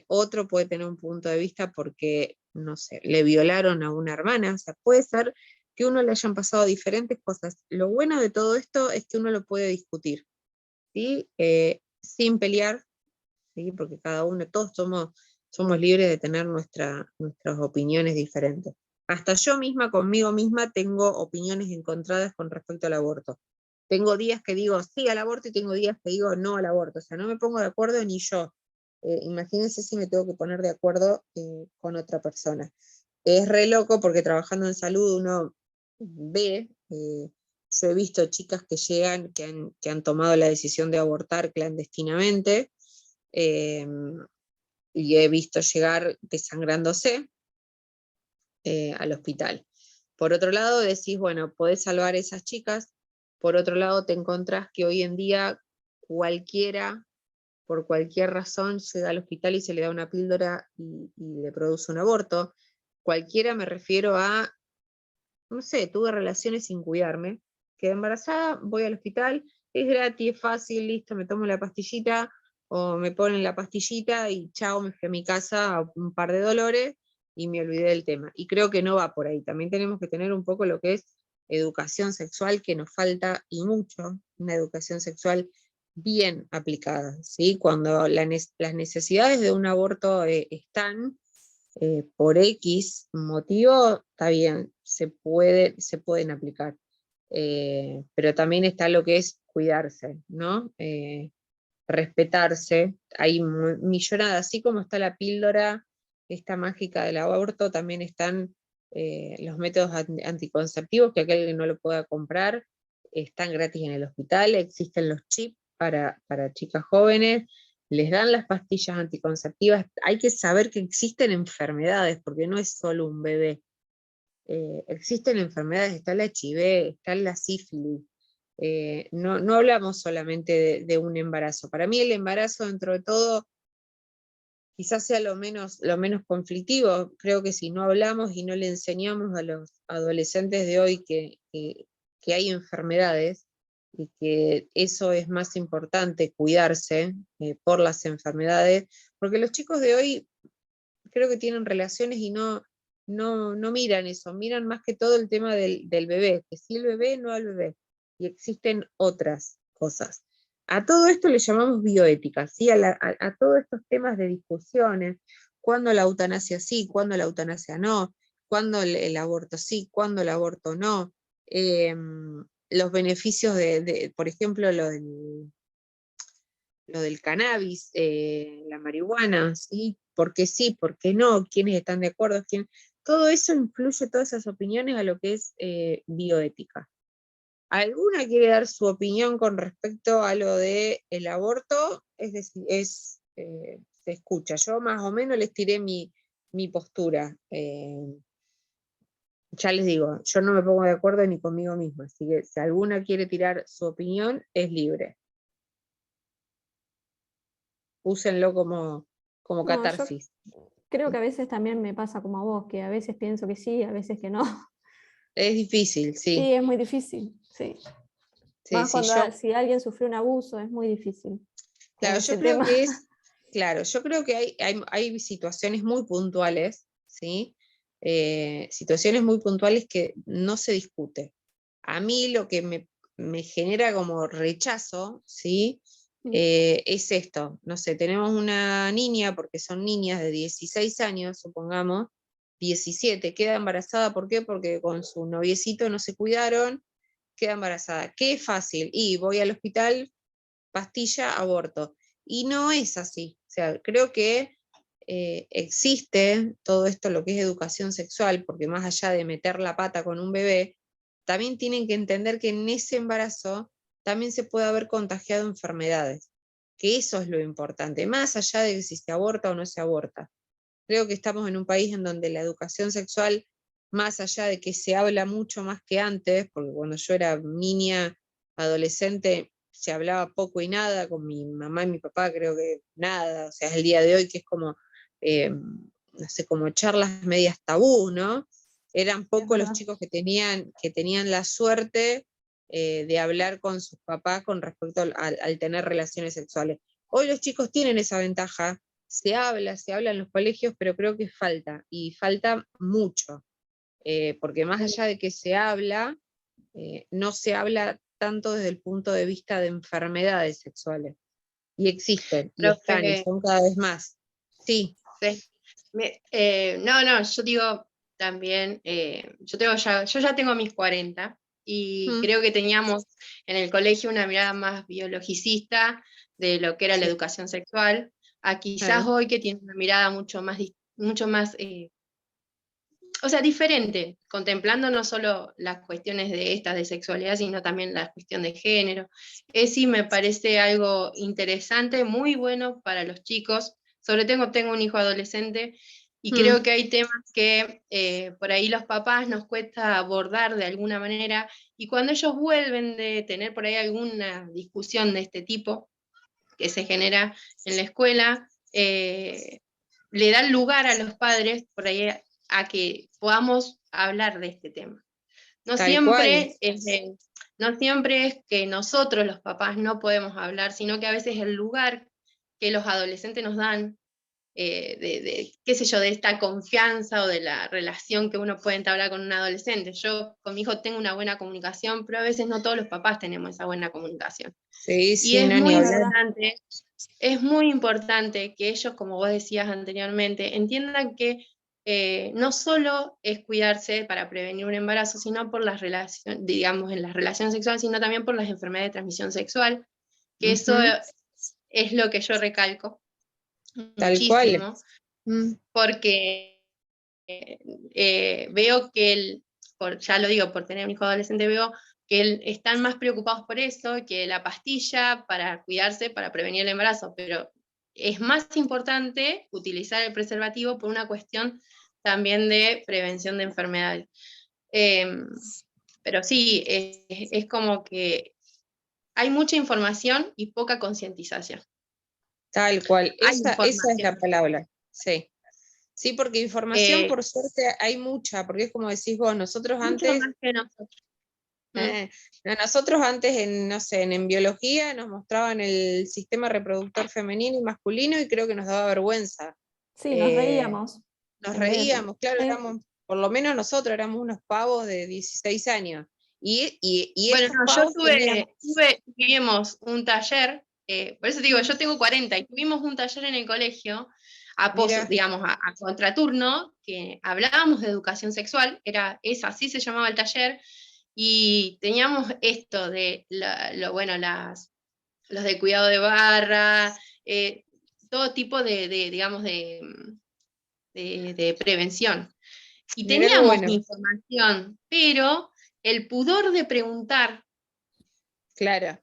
Speaker 1: Otro puede tener un punto de vista porque, no sé, le violaron a una hermana, o sea, puede ser que a uno le hayan pasado diferentes cosas. Lo bueno de todo esto es que uno lo puede discutir, ¿sí? Sin pelear, ¿sí? Porque cada uno, todos somos libres de tener nuestras opiniones diferentes. Hasta yo misma, conmigo misma, tengo opiniones encontradas con respecto al aborto. Tengo días que digo sí al aborto y tengo días que digo no al aborto. O sea, no me pongo de acuerdo ni yo. Imagínense si me tengo que poner de acuerdo con otra persona. Es re loco porque trabajando en salud uno ve, yo he visto chicas que llegan, que han tomado la decisión de abortar clandestinamente, y he visto llegar desangrándose al hospital. Por otro lado decís, bueno, podés salvar a esas chicas, por otro lado te encontrás que hoy en día cualquiera, por cualquier razón, llega al hospital y se le da una píldora y le produce un aborto. Cualquiera me refiero a, no sé, tuve relaciones sin cuidarme, quedé embarazada, voy al hospital, es gratis, es fácil, listo, me tomo la pastillita, o me ponen la pastillita y chao, me fui a mi casa a un par de dolores y me olvidé del tema. Y creo que no va por ahí, también tenemos que tener un poco lo que es educación sexual, que nos falta y mucho, una educación sexual bien aplicada, ¿sí? Cuando las necesidades de un aborto están, por X motivo, está bien, se pueden aplicar. Pero también está lo que es cuidarse, ¿no? Respetarse. Hay millonadas, así como está la píldora, esta mágica del aborto, también están los métodos anticonceptivos, que aquel que no lo pueda comprar, están gratis en el hospital, existen los chips para chicas jóvenes, les dan las pastillas anticonceptivas. Hay que saber que existen enfermedades, porque no es solo un bebé. Existen enfermedades, está el HIV, está la sífilis. No hablamos solamente de un embarazo. Para mí el embarazo, dentro de todo, quizás sea lo menos conflictivo. Creo que si no hablamos y no le enseñamos a los adolescentes de hoy que hay enfermedades, y que eso es más importante, cuidarse por las enfermedades, porque los chicos de hoy creo que tienen relaciones y no miran eso, miran más que todo el tema del bebé, que si el bebé, no al bebé, y existen otras cosas. A todo esto le llamamos bioética, ¿sí? A todos estos temas de discusiones, cuándo la eutanasia sí, cuándo la eutanasia no, cuándo el aborto sí, cuándo el aborto no, los beneficios por ejemplo, lo del cannabis, la marihuana, ¿sí? ¿Por qué sí, por qué no? ¿Quiénes están de acuerdo? Todo eso influye, todas esas opiniones, a lo que es bioética. ¿Alguna quiere dar su opinión con respecto a lo del aborto? Es decir, se escucha. Yo más o menos les tiré mi postura. Ya les digo, yo no me pongo de acuerdo ni conmigo misma, así que si alguna quiere tirar su opinión, es libre. Úsenlo como
Speaker 2: No, yo
Speaker 1: catarsis.
Speaker 2: creo que a veces también me pasa como a vos, que a veces pienso que sí, a veces que no.
Speaker 1: Es difícil, sí.
Speaker 2: Sí, es muy difícil, sí.
Speaker 1: Sí,
Speaker 2: Más
Speaker 1: sí,
Speaker 2: cuando si alguien sufrió un abuso, es muy difícil.
Speaker 1: claro,
Speaker 2: Ese
Speaker 1: yo creo
Speaker 2: tema.
Speaker 1: que yo creo que hay situaciones muy puntuales, ¿sí? Situaciones muy puntuales que no se discute. A mí lo que me genera como rechazo, ¿sí? Es esto, no sé, tenemos una niña, porque son niñas de 16 años, supongamos, 17, queda embarazada, ¿por qué? Porque con su noviecito no se cuidaron, queda embarazada. ¿Qué fácil? Y voy al hospital, pastilla, aborto. Y no es así. O sea, creo que existe todo esto, lo que es educación sexual, porque más allá de meter la pata con un bebé, también tienen que entender que en ese embarazo también se puede haber contagiado enfermedades, que eso es lo importante, más allá de si se aborta o no se aborta. Creo que estamos en un país en donde la educación sexual, más allá de que se habla mucho más que antes, porque cuando yo era niña, adolescente, se hablaba poco y nada, con mi mamá y mi papá creo que nada, o sea, es el día de hoy que es como, no sé, como charlas medias tabú, ¿no? Eran pocos los chicos que tenían la suerte de hablar con sus papás con respecto al tener relaciones sexuales. Hoy los chicos tienen esa ventaja, se habla en los colegios, pero creo que falta, y falta mucho, porque más allá de que se habla, no se habla tanto desde el punto de vista de enfermedades sexuales, y existen, y están, y
Speaker 4: Profe,
Speaker 1: son cada vez más. Sí,
Speaker 4: sí. No, yo digo también, yo ya tengo mis 40 y creo que teníamos en el colegio una mirada más biologicista de lo que era la
Speaker 1: sí,
Speaker 4: educación sexual, a quizás hoy que tiene una mirada mucho más o sea, diferente, contemplando no solo las cuestiones de estas de sexualidad, sino también la cuestión de género. Sí me parece algo interesante, muy bueno para los chicos. Sobre todo tengo un hijo adolescente y creo que hay temas que por ahí los papás nos cuesta abordar de alguna manera, y cuando ellos vuelven de tener por ahí alguna discusión de este tipo que se genera en la escuela, le dan lugar a los padres por ahí a que podamos hablar de este tema. No
Speaker 1: tal cual.
Speaker 4: no siempre es que nosotros los papás no podemos hablar, sino que a veces el lugar que los adolescentes nos dan, qué sé yo, de esta confianza o de la relación que uno puede entablar con un adolescente. Yo con mi hijo tengo una buena comunicación, pero a veces no todos los papás tenemos esa buena comunicación.
Speaker 1: Sí,
Speaker 4: Y
Speaker 1: sí, no, ni hablar.
Speaker 4: es muy importante que ellos, como vos decías anteriormente, entiendan que no solo es cuidarse para prevenir un embarazo, sino por las relaciones, digamos, en las relaciones sexuales, sino también por las enfermedades de transmisión sexual, que eso es lo que yo recalco
Speaker 1: Tal cual.
Speaker 4: muchísimo, porque veo que ya lo digo, por tener un hijo adolescente, veo que están más preocupados por eso, que la pastilla para cuidarse, para prevenir el embarazo, pero es más importante utilizar el preservativo por una cuestión también de prevención de enfermedades. Pero sí, es como que hay mucha información y poca concientización.
Speaker 1: Tal cual.
Speaker 4: Hay
Speaker 1: Esa es la
Speaker 4: información.
Speaker 1: palabra. Sí. Sí, porque información,
Speaker 4: Eh,
Speaker 1: por suerte, hay mucha, porque es como decís vos, nosotros
Speaker 4: mucho
Speaker 1: antes,
Speaker 4: más que nosotros.
Speaker 1: nosotros antes no sé, en biología nos mostraban el sistema reproductor femenino y masculino y creo que nos daba vergüenza.
Speaker 2: Sí, nos
Speaker 1: Eh,
Speaker 2: reíamos.
Speaker 1: Nos
Speaker 2: En vez de-
Speaker 1: reíamos, claro,
Speaker 2: Sí.
Speaker 1: éramos, por lo menos nosotros éramos unos pavos de 16 años. Y
Speaker 4: Bueno,
Speaker 1: esos
Speaker 4: no,
Speaker 1: pavos teníamos,
Speaker 4: tuvimos un taller, por eso te digo, yo tengo 40 y tuvimos un taller en el colegio,
Speaker 1: mira,
Speaker 4: digamos, a contraturno, que hablábamos de educación sexual, así se llamaba el taller, y teníamos esto de, bueno, los de cuidado de barra, todo tipo digamos, de prevención. Y
Speaker 1: mira qué
Speaker 4: teníamos
Speaker 1: bueno,
Speaker 4: información, pero el pudor de preguntar
Speaker 1: claro.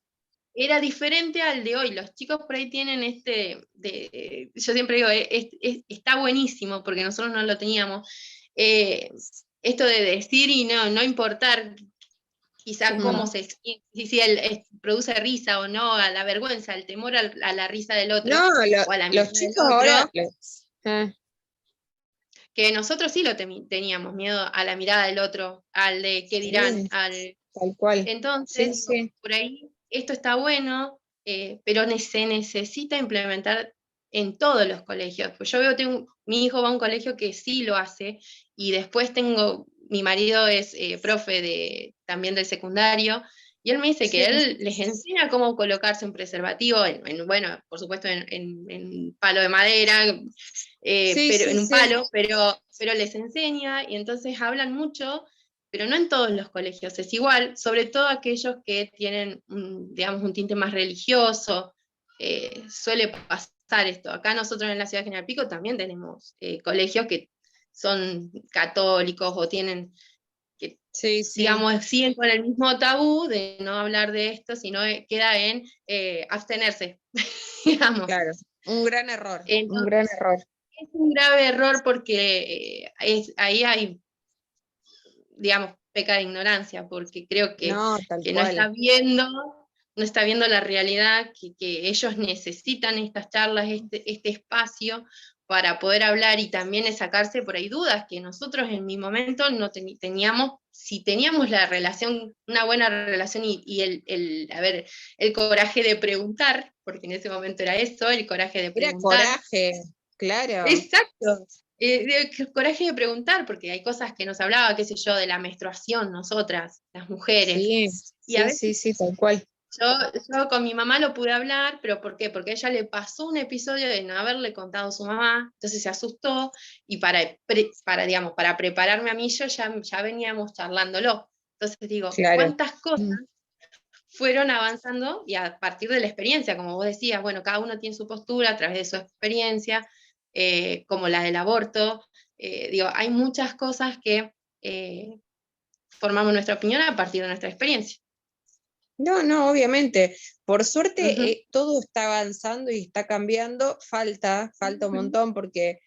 Speaker 4: era diferente al de hoy. Los chicos por ahí tienen yo siempre digo, está buenísimo porque nosotros no lo teníamos. Esto de decir y no importar quizá cómo si él produce risa o no, a la vergüenza, al temor a la risa del otro,
Speaker 1: No,
Speaker 4: o a la
Speaker 1: los
Speaker 4: mirada del
Speaker 1: chicos ahora,
Speaker 4: otro, que nosotros sí teníamos miedo a la mirada del otro, al de qué dirán,
Speaker 1: sí, tal cual. Sí,
Speaker 4: entonces,
Speaker 1: sí.
Speaker 4: por ahí, esto está bueno, pero se necesita implementar en todos los colegios. Pues yo veo, mi hijo va a un colegio que sí lo hace, y después mi marido es profe también del secundario, y él me dice que
Speaker 1: Sí,
Speaker 4: él les enseña cómo colocarse un preservativo, bueno, por supuesto en palo de madera,
Speaker 1: sí,
Speaker 4: pero
Speaker 1: sí,
Speaker 4: en un
Speaker 1: sí.
Speaker 4: palo, pero les enseña, y entonces hablan mucho, pero no en todos los colegios es igual, sobre todo aquellos que tienen, digamos, un tinte más religioso, suele pasar esto. Acá nosotros en la ciudad de General Pico también tenemos colegios que son católicos o tienen, que,
Speaker 1: Sí, sí,
Speaker 4: digamos, siguen con el mismo tabú de no hablar de esto, sino queda en abstenerse, digamos.
Speaker 1: claro. Un gran error, un
Speaker 4: Entonces,
Speaker 1: gran error.
Speaker 4: es un grave error porque ahí hay, digamos, peca de ignorancia, porque creo
Speaker 1: No, tal
Speaker 4: que no
Speaker 1: cual.
Speaker 4: no está viendo la realidad, que ellos necesitan estas charlas, este espacio para poder hablar y también es sacarse por ahí dudas que nosotros en mi momento no teníamos, si teníamos la relación, una buena relación y el coraje de preguntar, porque en ese momento era eso, el coraje de
Speaker 1: Era
Speaker 4: preguntar.
Speaker 1: coraje, claro.
Speaker 4: Exacto. Coraje de preguntar, porque hay cosas que nos hablaba, qué sé yo, de la menstruación, nosotras, las mujeres.
Speaker 1: Sí,
Speaker 4: Y a
Speaker 1: sí,
Speaker 4: veces
Speaker 1: sí, sí, tal cual.
Speaker 4: yo con mi mamá lo pude hablar, pero ¿por qué? Porque a ella le pasó un episodio de no haberle contado a su mamá, entonces se asustó, y digamos, para prepararme a mí, yo ya veníamos charlándolo. Entonces digo,
Speaker 1: Claro.
Speaker 4: ¿cuántas cosas
Speaker 1: Mm.
Speaker 4: fueron avanzando? Y a partir de la experiencia, como vos decías, bueno, cada uno tiene su postura a través de su experiencia, como la del aborto. Digo, hay muchas cosas que formamos nuestra opinión a partir de nuestra experiencia.
Speaker 1: No, no, obviamente. Por suerte
Speaker 4: Ujú.
Speaker 1: todo está avanzando y está cambiando. Falta un montón porque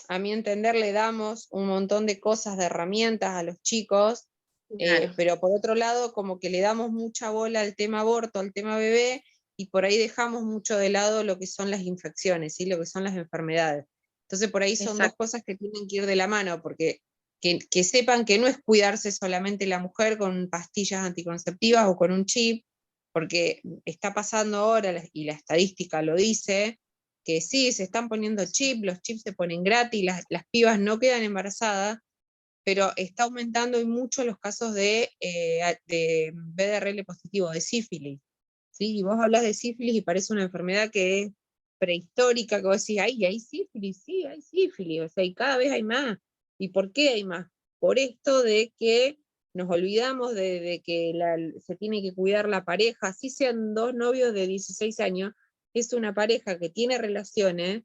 Speaker 1: a mi entender le damos un montón de cosas, de herramientas a los chicos,
Speaker 4: Claro,
Speaker 1: pero por otro lado como que le damos mucha bola al tema aborto, al tema bebé, y por ahí dejamos mucho de lado lo que son las infecciones, ¿sí? Lo que son las enfermedades. Entonces por ahí son dos
Speaker 4: exacto,
Speaker 1: cosas que tienen que ir de la mano, porque que sepan que no es cuidarse solamente la mujer con pastillas anticonceptivas o con un chip, porque está pasando ahora, y la estadística lo dice, que sí, se están poniendo chips, los chips se ponen gratis, las pibas no quedan embarazadas, pero está aumentando y mucho los casos de BDRL positivo, de sífilis. ¿Sí? Y vos hablas de sífilis y parece una enfermedad que es prehistórica, que vos decís, ay, hay sífilis, sí, hay sífilis, o sea, y cada vez hay más. ¿Y por qué hay más? Por esto de que nos olvidamos de que se tiene que cuidar la pareja, así sean dos novios de 16 años, es una pareja que tiene relaciones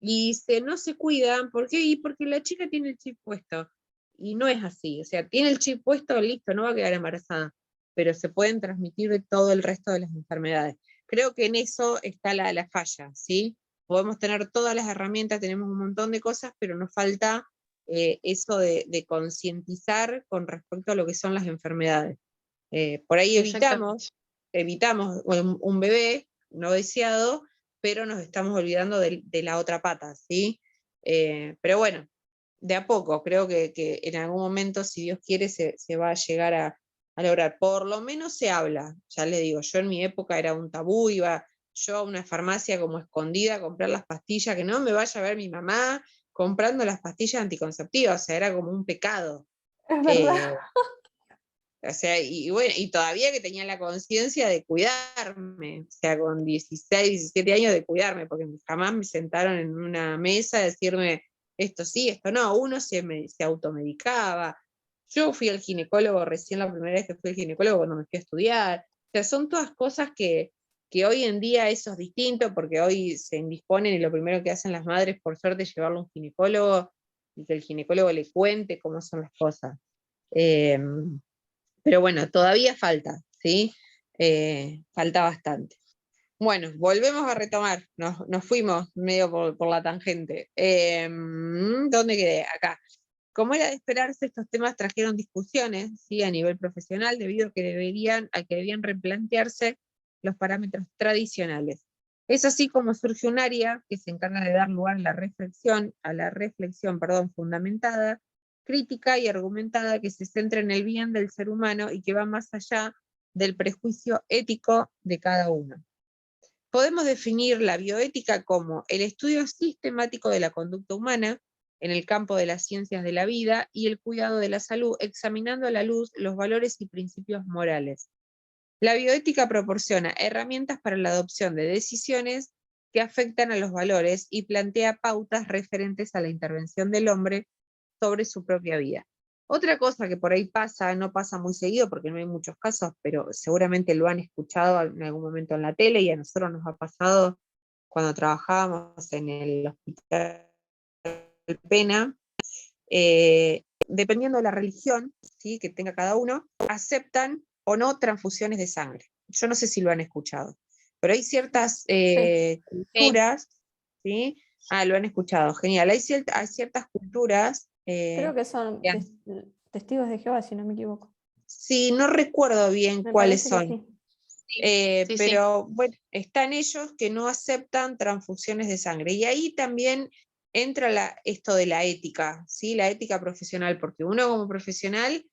Speaker 1: y no se cuidan. ¿Por qué? Y porque la chica tiene el chip puesto. Y no es así. O sea, tiene el chip puesto, listo, no va a quedar embarazada. Pero se pueden transmitir de todo el resto de las enfermedades. Creo que en eso está la falla, ¿sí? Podemos tener todas las herramientas, tenemos un montón de cosas, pero nos falta eso de concientizar con respecto a lo que son las enfermedades. Por ahí
Speaker 4: exactamente.
Speaker 1: evitamos un bebé no deseado, pero nos estamos olvidando de la otra pata, ¿sí? Pero bueno, de a poco, creo que en algún momento, si Dios quiere, se va a llegar a lograr. Por lo menos se habla, ya le digo, yo en mi época era un tabú, iba yo a una farmacia como escondida a comprar las pastillas, que no me vaya a ver mi mamá comprando las pastillas anticonceptivas, o sea, era como un pecado.
Speaker 2: Es verdad.
Speaker 1: Eh, o sea, y bueno, y todavía que tenía la conciencia de cuidarme, o sea, con 16, 17 años de cuidarme, porque jamás me sentaron en una mesa a decirme esto sí, esto no, uno se automedicaba. Yo fui al ginecólogo recién la primera vez que fui al ginecólogo cuando me fui a estudiar. O sea, son todas cosas que hoy en día eso es distinto, porque hoy se indisponen y lo primero que hacen las madres, por suerte, es llevarlo a un ginecólogo y que el ginecólogo le cuente cómo son las cosas. Eh, pero bueno, todavía falta, ¿sí? Falta bastante. Bueno, volvemos a retomar, nos fuimos medio por la tangente. ¿Dónde quedé? Acá. Como era de esperarse, estos temas trajeron discusiones, ¿sí? A nivel profesional, debido a que debían replantearse los parámetros tradicionales. Es así como surge un área que se encarga de dar lugar a la reflexión, perdón, fundamentada, crítica y argumentada, que se centra en el bien del ser humano y que va más allá del prejuicio ético de cada uno. Podemos definir la bioética como el estudio sistemático de la conducta humana en el campo de las ciencias de la vida y el cuidado de la salud, examinando a la luz los valores y principios morales. La bioética proporciona herramientas para la adopción de decisiones que afectan a los valores y plantea pautas referentes a la intervención del hombre sobre su propia vida. Otra cosa que por ahí pasa, no pasa muy seguido porque no hay muchos casos, pero seguramente lo han escuchado en algún momento en la tele y a nosotros nos ha pasado cuando trabajábamos en el hospital Pena, dependiendo de la religión, ¿sí?, que tenga cada uno, aceptan o no transfusiones de sangre. Yo no sé si lo han escuchado, pero hay ciertas culturas, ¿sí? Ah, lo han escuchado, genial. Hay ciertas culturas.
Speaker 2: Creo que son testigos de Jehová, si no me equivoco.
Speaker 1: Sí, no recuerdo bien
Speaker 2: Me
Speaker 1: cuáles
Speaker 2: parece que
Speaker 1: son.
Speaker 2: sí.
Speaker 4: Sí,
Speaker 1: Pero bueno, están ellos que no aceptan transfusiones de sangre. Y ahí también entra esto de la ética, ¿sí? La ética profesional, porque uno como profesional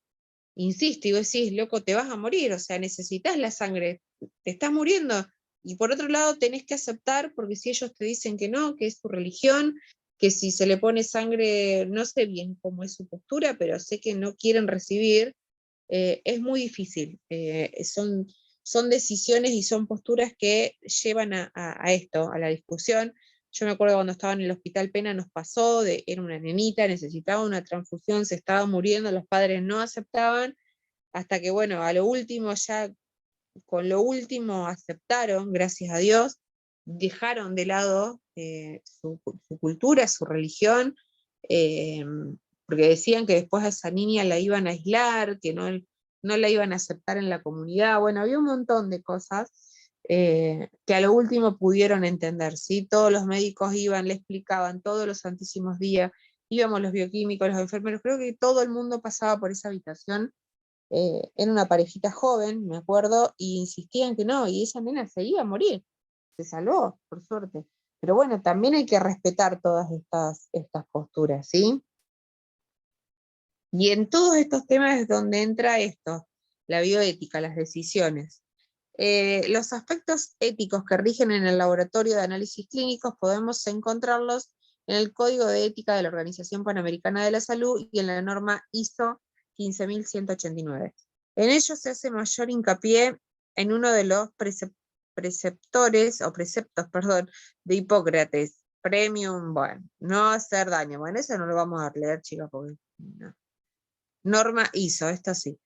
Speaker 1: insiste y vos decís, loco, te vas a morir, o sea, necesitas la sangre, te estás muriendo. Y por otro lado tenés que aceptar, porque si ellos te dicen que no, que es su religión, que si se le pone sangre, no sé bien cómo es su postura, pero sé que no quieren recibir, es muy difícil. Son decisiones y son posturas que llevan a esto, a la discusión. Yo me acuerdo cuando estaba en el Hospital Pena nos pasó, era una nenita, necesitaba una transfusión, se estaba muriendo, los padres no aceptaban, hasta que bueno, a lo último ya, con lo último aceptaron, gracias a Dios, dejaron de lado su cultura, su religión, eh, porque decían que después a esa niña la iban a aislar, que no la iban a aceptar en la comunidad. Bueno, había un montón de cosas que a lo último pudieron entender, ¿sí? Todos los médicos iban, le explicaban todos los santísimos días, íbamos los bioquímicos, los enfermeros, creo que todo el mundo pasaba por esa habitación. Era una parejita joven, me acuerdo, y insistían que no, y esa nena se iba a morir, se salvó, por suerte. Pero bueno, también hay que respetar todas estas posturas, ¿sí? Y en todos estos temas es donde entra esto, la bioética, las decisiones. Los aspectos éticos que rigen en el laboratorio de análisis clínicos podemos encontrarlos en el Código de Ética de la Organización Panamericana de la Salud y en la norma ISO 15189. En ello se hace mayor hincapié en uno de los preceptos, de Hipócrates, premium, bueno, no hacer daño. Bueno, eso no lo vamos a leer, chicas, porque no. Norma ISO, esto sí.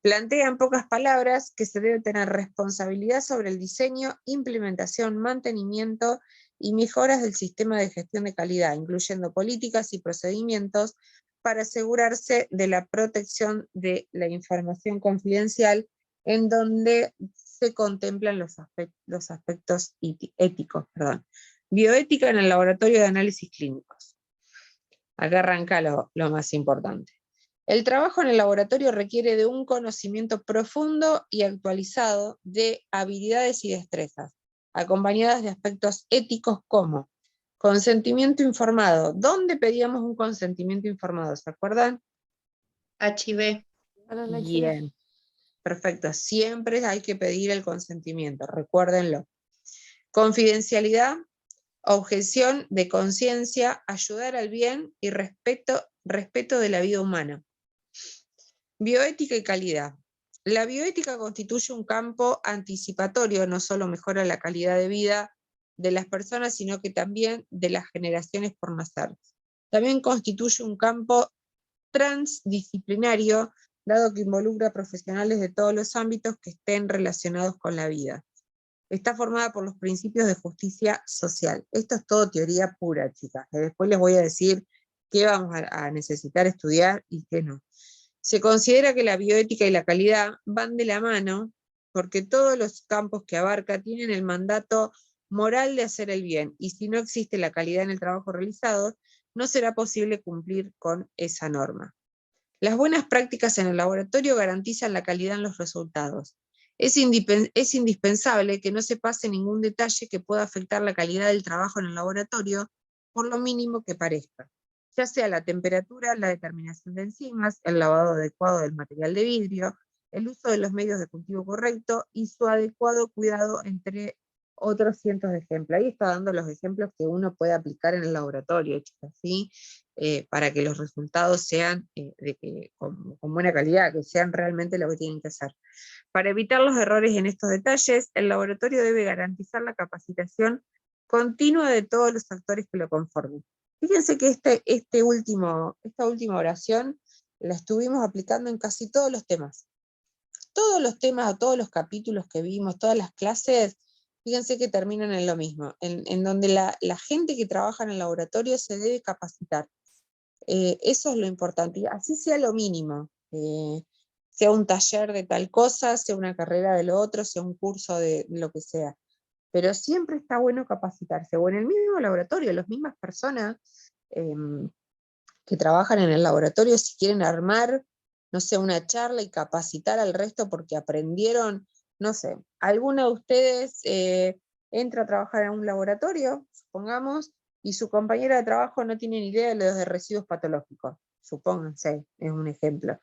Speaker 1: Plantea en pocas palabras que se debe tener responsabilidad sobre el diseño, implementación, mantenimiento y mejoras del sistema de gestión de calidad, incluyendo políticas y procedimientos para asegurarse de la protección de la información confidencial, en donde se contemplan los aspectos éticos. Bioética en el laboratorio de análisis clínicos. Acá arranca lo más importante. El trabajo en el laboratorio requiere de un conocimiento profundo y actualizado de habilidades y destrezas, acompañadas de aspectos éticos como consentimiento informado. ¿Dónde pedíamos un consentimiento informado? ¿Se acuerdan?
Speaker 4: HIV.
Speaker 1: Bien, perfecto. Siempre hay que pedir el consentimiento, recuérdenlo. Confidencialidad, objeción de conciencia, ayudar al bien y respeto de la vida humana. Bioética y calidad. La bioética constituye un campo anticipatorio, no solo mejora la calidad de vida de las personas, sino que también de las generaciones por nacer. También constituye un campo transdisciplinario, dado que involucra profesionales de todos los ámbitos que estén relacionados con la vida. Está formada por los principios de justicia social. Esto es todo teoría pura, chicas. Después les voy a decir qué vamos a necesitar estudiar y qué no. Se considera que la bioética y la calidad van de la mano porque todos los campos que abarca tienen el mandato moral de hacer el bien, y si no existe la calidad en el trabajo realizado, no será posible cumplir con esa norma. Las buenas prácticas en el laboratorio garantizan la calidad en los resultados. Es indispensable que no se pase ningún detalle que pueda afectar la calidad del trabajo en el laboratorio, por lo mínimo que parezca, ya sea la temperatura, la determinación de enzimas, el lavado adecuado del material de vidrio, el uso de los medios de cultivo correcto y su adecuado cuidado, entre otros cientos de ejemplos. Ahí está dando los ejemplos que uno puede aplicar en el laboratorio, chicas, ¿sí? Para que los resultados sean con buena calidad, que sean realmente lo que tienen que hacer. Para evitar los errores en estos detalles, el laboratorio debe garantizar la capacitación continua de todos los actores que lo conformen. Fíjense que esta última oración la estuvimos aplicando en casi todos los temas. Todos los temas, o todos los capítulos que vimos, todas las clases, fíjense que terminan en lo mismo, en donde la gente que trabaja en el laboratorio se debe capacitar. Eso es lo importante, y así sea lo mínimo, sea un taller de tal cosa, sea una carrera de lo otro, sea un curso de lo que sea. Pero siempre está bueno capacitarse, o en el mismo laboratorio, las mismas personas que trabajan en el laboratorio, si quieren armar, no sé, una charla y capacitar al resto porque aprendieron, no sé, alguna de ustedes entra a trabajar en un laboratorio, supongamos, y su compañera de trabajo no tiene ni idea de los de residuos patológicos, supónganse, es un ejemplo.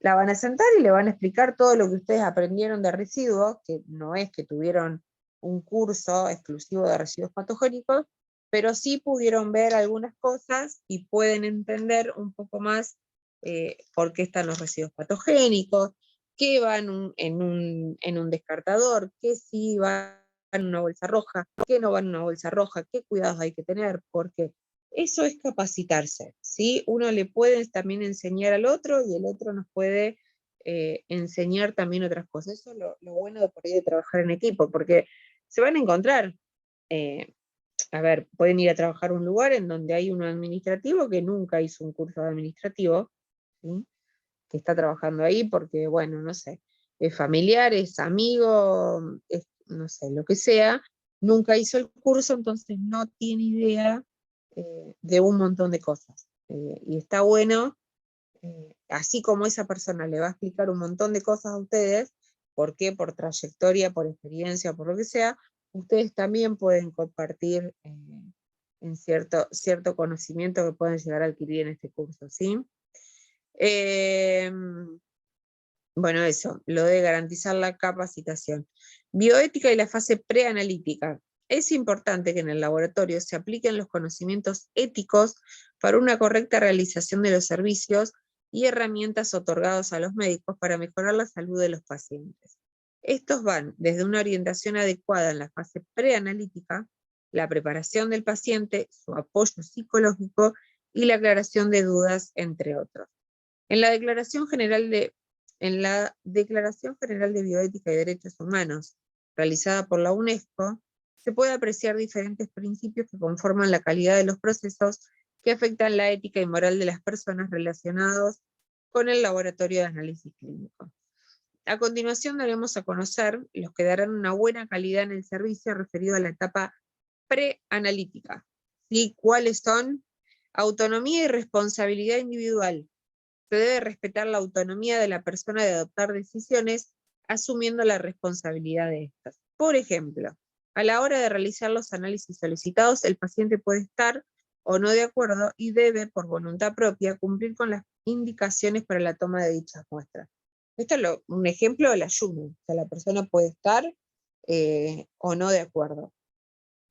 Speaker 1: La van a sentar y le van a explicar todo lo que ustedes aprendieron de residuos, que no es que tuvieron un curso exclusivo de residuos patogénicos, pero sí pudieron ver algunas cosas y pueden entender un poco más por qué están los residuos patogénicos, qué va en un descartador, qué sí va en una bolsa roja, qué no va en una bolsa roja, qué cuidados hay que tener, porque eso es capacitarse, ¿sí? Uno le puede también enseñar al otro y el otro nos puede enseñar también otras cosas. Eso es lo bueno de por ahí de trabajar en equipo, porque se van a encontrar, a ver, pueden ir a trabajar a un lugar en donde hay un administrativo que nunca hizo un curso de administrativo, ¿sí? Que está trabajando ahí porque, bueno, no sé, es familiar, es amigo, es, no sé, lo que sea, nunca hizo el curso, entonces no tiene idea de un montón de cosas. Y está bueno, así como esa persona le va a explicar un montón de cosas a ustedes, ¿por qué? Por trayectoria, por experiencia, por lo que sea, ustedes también pueden compartir en cierto conocimiento que pueden llegar a adquirir en este curso, ¿sí? Bueno, eso, lo de garantizar la capacitación. Bioética y la fase preanalítica. Es importante que en el laboratorio se apliquen los conocimientos éticos para una correcta realización de los servicios y herramientas otorgados a los médicos para mejorar la salud de los pacientes. Estos van desde una orientación adecuada en la fase preanalítica, la preparación del paciente, su apoyo psicológico y la aclaración de dudas, entre otros. En la Declaración General de Bioética y Derechos Humanos, realizada por la UNESCO, se puede apreciar diferentes principios que conforman la calidad de los procesos que afectan la ética y moral de las personas relacionados con el laboratorio de análisis clínico. A continuación daremos a conocer los que darán una buena calidad en el servicio referido a la etapa preanalítica. ¿Sí? ¿Cuáles son? Autonomía y responsabilidad individual. Se debe respetar la autonomía de la persona de adoptar decisiones, asumiendo la responsabilidad de estas. Por ejemplo, a la hora de realizar los análisis solicitados, el paciente puede estar o no de acuerdo y debe, por voluntad propia, cumplir con las indicaciones para la toma de dichas muestras. Esto es un ejemplo del ayuno. O sea, la persona puede estar o no de acuerdo.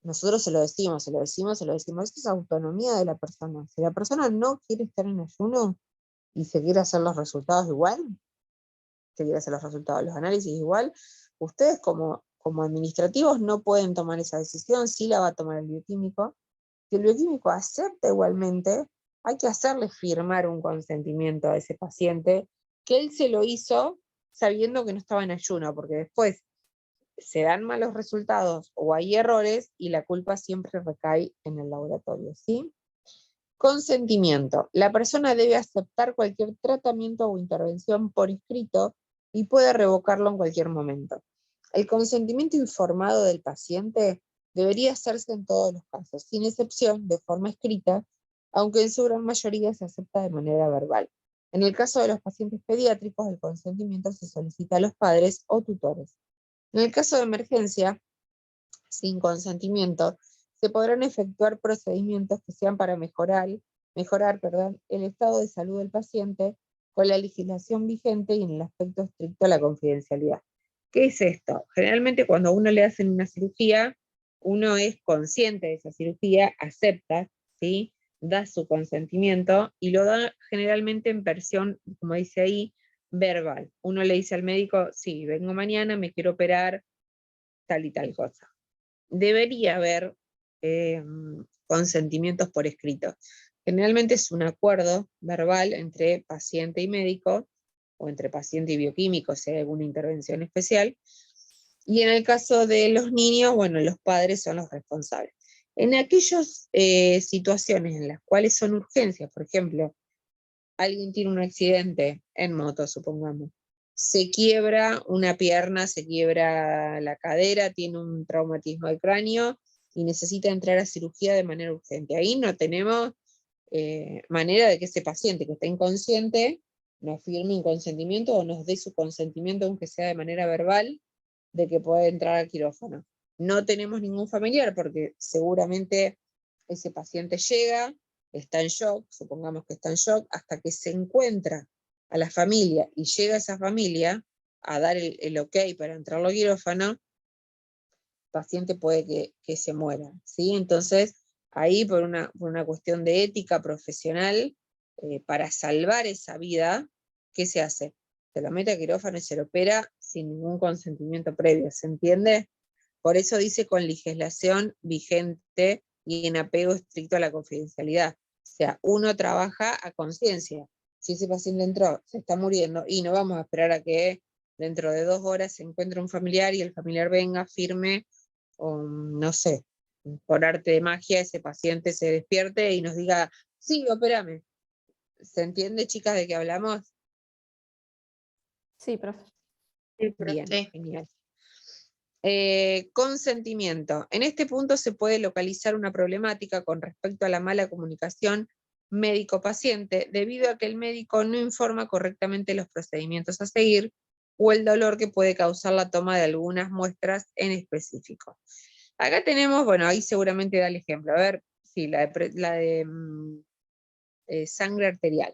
Speaker 1: Nosotros se lo decimos. Esa es autonomía de la persona. Si la persona no quiere estar en ayuno, y se quiere hacer los resultados igual, se quiere hacer los resultados de los análisis igual, ustedes como administrativos no pueden tomar esa decisión, sí la va a tomar el bioquímico. Si el bioquímico acepta igualmente, hay que hacerle firmar un consentimiento a ese paciente, que él se lo hizo sabiendo que no estaba en ayuno, porque después se dan malos resultados o hay errores y la culpa siempre recae en el laboratorio, ¿sí? Consentimiento. La persona debe aceptar cualquier tratamiento o intervención por escrito y puede revocarlo en cualquier momento. El consentimiento informado del paciente debería hacerse en todos los casos, sin excepción, de forma escrita, aunque en su gran mayoría se acepta de manera verbal. En el caso de los pacientes pediátricos, el consentimiento se solicita a los padres o tutores. En el caso de emergencia, sin consentimiento, se podrán efectuar procedimientos que sean para mejorar el estado de salud del paciente con la legislación vigente y en el aspecto estricto de la confidencialidad. ¿Qué es esto? Generalmente cuando a uno le hacen una cirugía, uno es consciente de esa cirugía, acepta, ¿sí? Da su consentimiento y lo da generalmente en versión, como dice ahí, verbal. Uno le dice al médico, sí, vengo mañana, me quiero operar, tal y tal cosa. Debería haber consentimientos por escrito. Generalmente es un acuerdo verbal entre paciente y médico, o entre paciente y bioquímico, si hay alguna intervención especial. Y en el caso de los niños, bueno, los padres son los responsables. En aquellas situaciones en las cuales son urgencias, por ejemplo, alguien tiene un accidente en moto, supongamos, se quiebra una pierna, se quiebra la cadera, tiene un traumatismo del cráneo y necesita entrar a cirugía de manera urgente. Ahí no tenemos manera de que ese paciente que está inconsciente nos firme un consentimiento o nos dé su consentimiento, aunque sea de manera verbal, de que puede entrar al quirófano. No tenemos ningún familiar porque seguramente ese paciente llega, está en shock, supongamos que está en shock, hasta que se encuentra a la familia y llega esa familia a dar el ok para entrar al quirófano, el paciente puede que se muera, ¿sí? Entonces, ahí por una cuestión de ética profesional, para salvar esa vida, ¿qué se hace? Se lo mete a quirófano y se lo opera sin ningún consentimiento previo, ¿se entiende? Por eso dice con legislación vigente y en apego estricto a la confidencialidad. O sea, uno trabaja a conciencia. Si ese paciente entró, se está muriendo, y no vamos a esperar a que dentro de 2 horas se encuentre un familiar y el familiar venga, firme, o no sé, por arte de magia ese paciente se despierte y nos diga, sí, opérame. ¿Se entiende, chicas, de qué hablamos?
Speaker 2: Sí, profe.
Speaker 3: Sí, profe.
Speaker 1: Bien,
Speaker 4: Sí.
Speaker 1: genial. Consentimiento. En este punto se puede localizar una problemática con respecto a la mala comunicación médico-paciente, debido a que el médico no informa correctamente los procedimientos a seguir o el dolor que puede causar la toma de algunas muestras en específico. Acá tenemos, bueno, ahí seguramente da el ejemplo. A ver, sí, la de sangre arterial.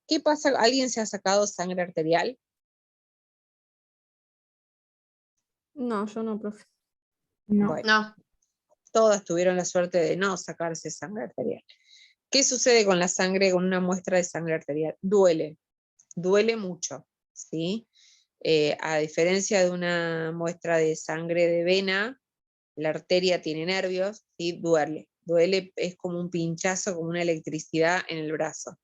Speaker 1: ¿Qué pasa? ¿Alguien se ha sacado sangre arterial?
Speaker 2: No, yo no, profe.
Speaker 3: No.
Speaker 1: Bueno,
Speaker 4: No,
Speaker 1: todas tuvieron la suerte de no sacarse sangre arterial. ¿Qué sucede con la sangre, con una muestra de sangre arterial? Duele mucho, ¿sí? A diferencia de una muestra de sangre de vena, la arteria tiene nervios, ¿sí? Duele, es como un pinchazo, como una electricidad en el brazo.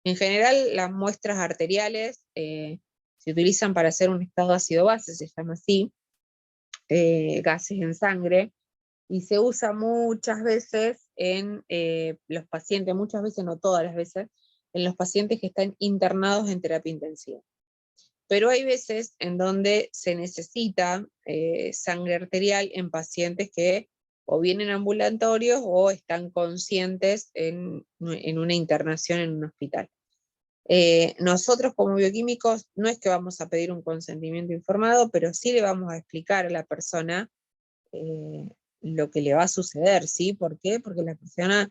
Speaker 1: En general, las muestras arteriales se utilizan para hacer un estado ácido-base, se llama así, gases en sangre, y se usa muchas veces en los pacientes, muchas veces, no todas las veces, en los pacientes que están internados en terapia intensiva. Pero hay veces en donde se necesita sangre arterial en pacientes que o vienen ambulatorios o están conscientes en una internación en un hospital. Nosotros como bioquímicos no es que vamos a pedir un consentimiento informado, pero sí le vamos a explicar a la persona lo que le va a suceder, ¿sí? ¿Por qué? Porque la persona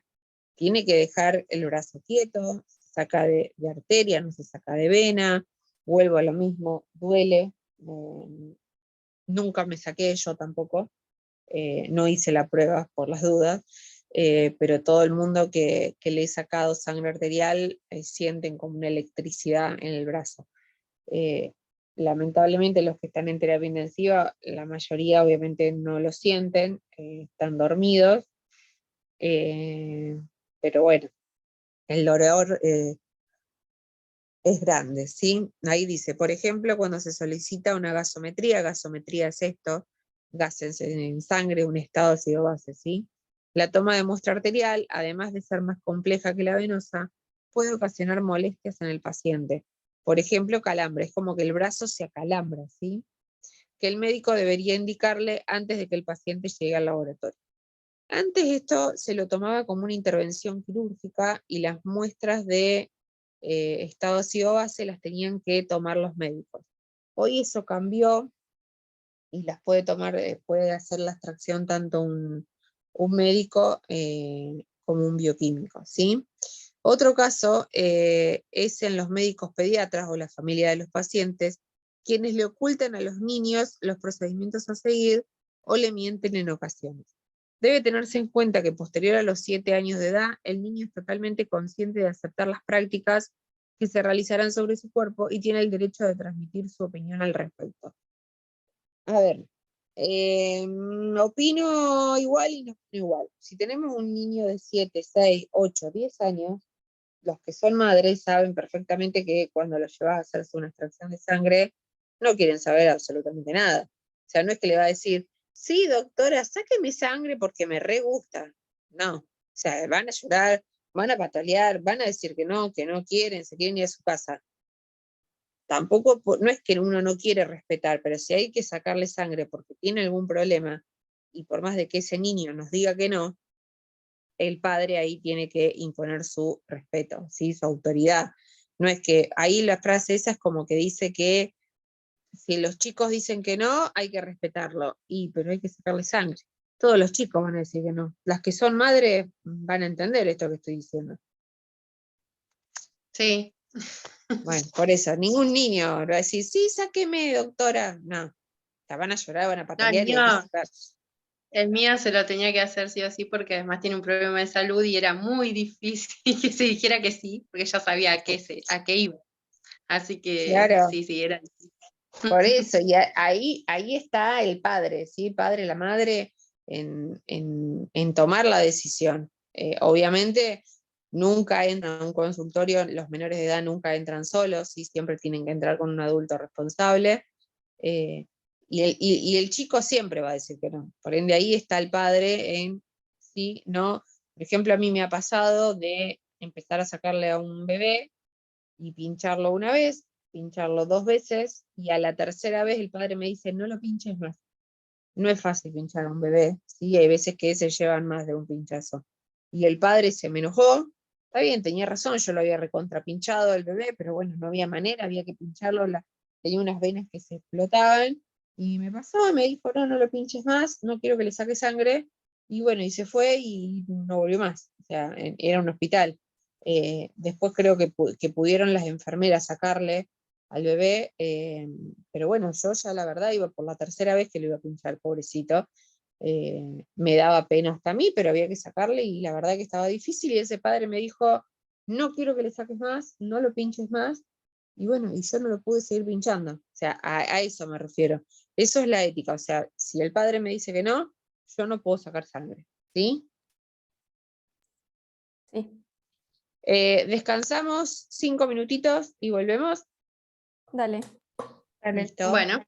Speaker 1: tiene que dejar el brazo quieto, se saca de arteria, no se saca de vena, vuelvo a lo mismo, duele, nunca me saqué, yo tampoco, no hice la prueba por las dudas, pero todo el mundo que le he sacado sangre arterial sienten como una electricidad en el brazo. Lamentablemente los que están en terapia intensiva, la mayoría obviamente no lo sienten, están dormidos, pero bueno, el dolor es grande, ¿sí? Ahí dice, por ejemplo, cuando se solicita una gasometría es esto, gases en sangre, un estado ácido-base, ¿sí? La toma de muestra arterial, además de ser más compleja que la venosa, puede ocasionar molestias en el paciente. Por ejemplo, calambre, es como que el brazo se acalambra, ¿sí? Que el médico debería indicarle antes de que el paciente llegue al laboratorio. Antes esto se lo tomaba como una intervención quirúrgica y las muestras de estado ácido-base las tenían que tomar los médicos. Hoy eso cambió y las puede tomar, puede hacer la extracción tanto un médico como un bioquímico, ¿sí? Otro caso es en los médicos pediatras o la familia de los pacientes, quienes le ocultan a los niños los procedimientos a seguir o le mienten en ocasiones. Debe tenerse en cuenta que posterior a los 7 años de edad, el niño es totalmente consciente de aceptar las prácticas que se realizarán sobre su cuerpo y tiene el derecho de transmitir su opinión al respecto. A ver, opino igual y no opino igual. Si tenemos un niño de 7, 6, 8, 10 años, los que son madres saben perfectamente que cuando los llevas a hacerse una extracción de sangre, no quieren saber absolutamente nada. O sea, no es que le va a decir, sí, doctora, sáqueme sangre porque me re gusta. No, o sea, van a llorar, van a patalear, van a decir que no quieren, se quieren ir a su casa. Tampoco, no es que uno no quiere respetar, pero si hay que sacarle sangre porque tiene algún problema, y por más de que ese niño nos diga que no, el padre ahí tiene que imponer su respeto, ¿sí? Su autoridad. No es que ahí la frase esa es como que dice que si los chicos dicen que no, hay que respetarlo, pero hay que sacarle sangre. Todos los chicos van a decir que no. Las que son madres van a entender esto que estoy diciendo.
Speaker 4: Sí.
Speaker 1: Bueno, por eso, ningún niño va a decir, sí, sáqueme, doctora. No, la van a llorar, van a
Speaker 4: No,
Speaker 1: patalear y hay que sacar.
Speaker 4: el mío se lo tenía que hacer sí o sí porque además tiene un problema de salud y era muy difícil que se dijera que sí, porque ya sabía a qué iba. Así que
Speaker 1: Claro,
Speaker 4: sí, era difícil.
Speaker 1: por eso, y ahí está el padre, ¿sí? El padre, la madre, en tomar la decisión. Obviamente, nunca entran a un consultorio, los menores de edad nunca entran solos, ¿sí? Siempre tienen que entrar con un adulto responsable. eh, y el chico siempre va a decir que no. Por ende, ahí está el padre en sí, no. Por ejemplo, a mí me ha pasado de empezar a sacarle a un bebé y pincharlo una vez, pincharlo 2 veces, y a la tercera vez el padre me dice, no lo pinches más. No es fácil pinchar a un bebé, ¿sí? Hay veces que se llevan más de un pinchazo. Y el padre se me enojó, está bien, tenía razón, yo lo había recontrapinchado al bebé, pero bueno, no había manera, había que pincharlo, tenía unas venas que se explotaban, y me pasó, me dijo, no, no lo pinches más, no quiero que le saque sangre, y bueno, y se fue y no volvió más, o sea, era un hospital. Después creo que pudieron las enfermeras sacarle al bebé, pero bueno, yo ya la verdad iba por la tercera vez que lo iba a pinchar, pobrecito. Me daba pena hasta a mí, pero había que sacarle y la verdad que estaba difícil y ese padre me dijo, no quiero que le saques más, no lo pinches más, y bueno, y yo no lo pude seguir pinchando. O sea, a eso me refiero. Eso es la ética, o sea, si el padre me dice que no, yo no puedo sacar sangre, ¿sí?
Speaker 2: Sí,
Speaker 1: Descansamos 5 minutitos y volvemos.
Speaker 2: dale.
Speaker 3: Dale.
Speaker 1: Listo.
Speaker 4: Bueno.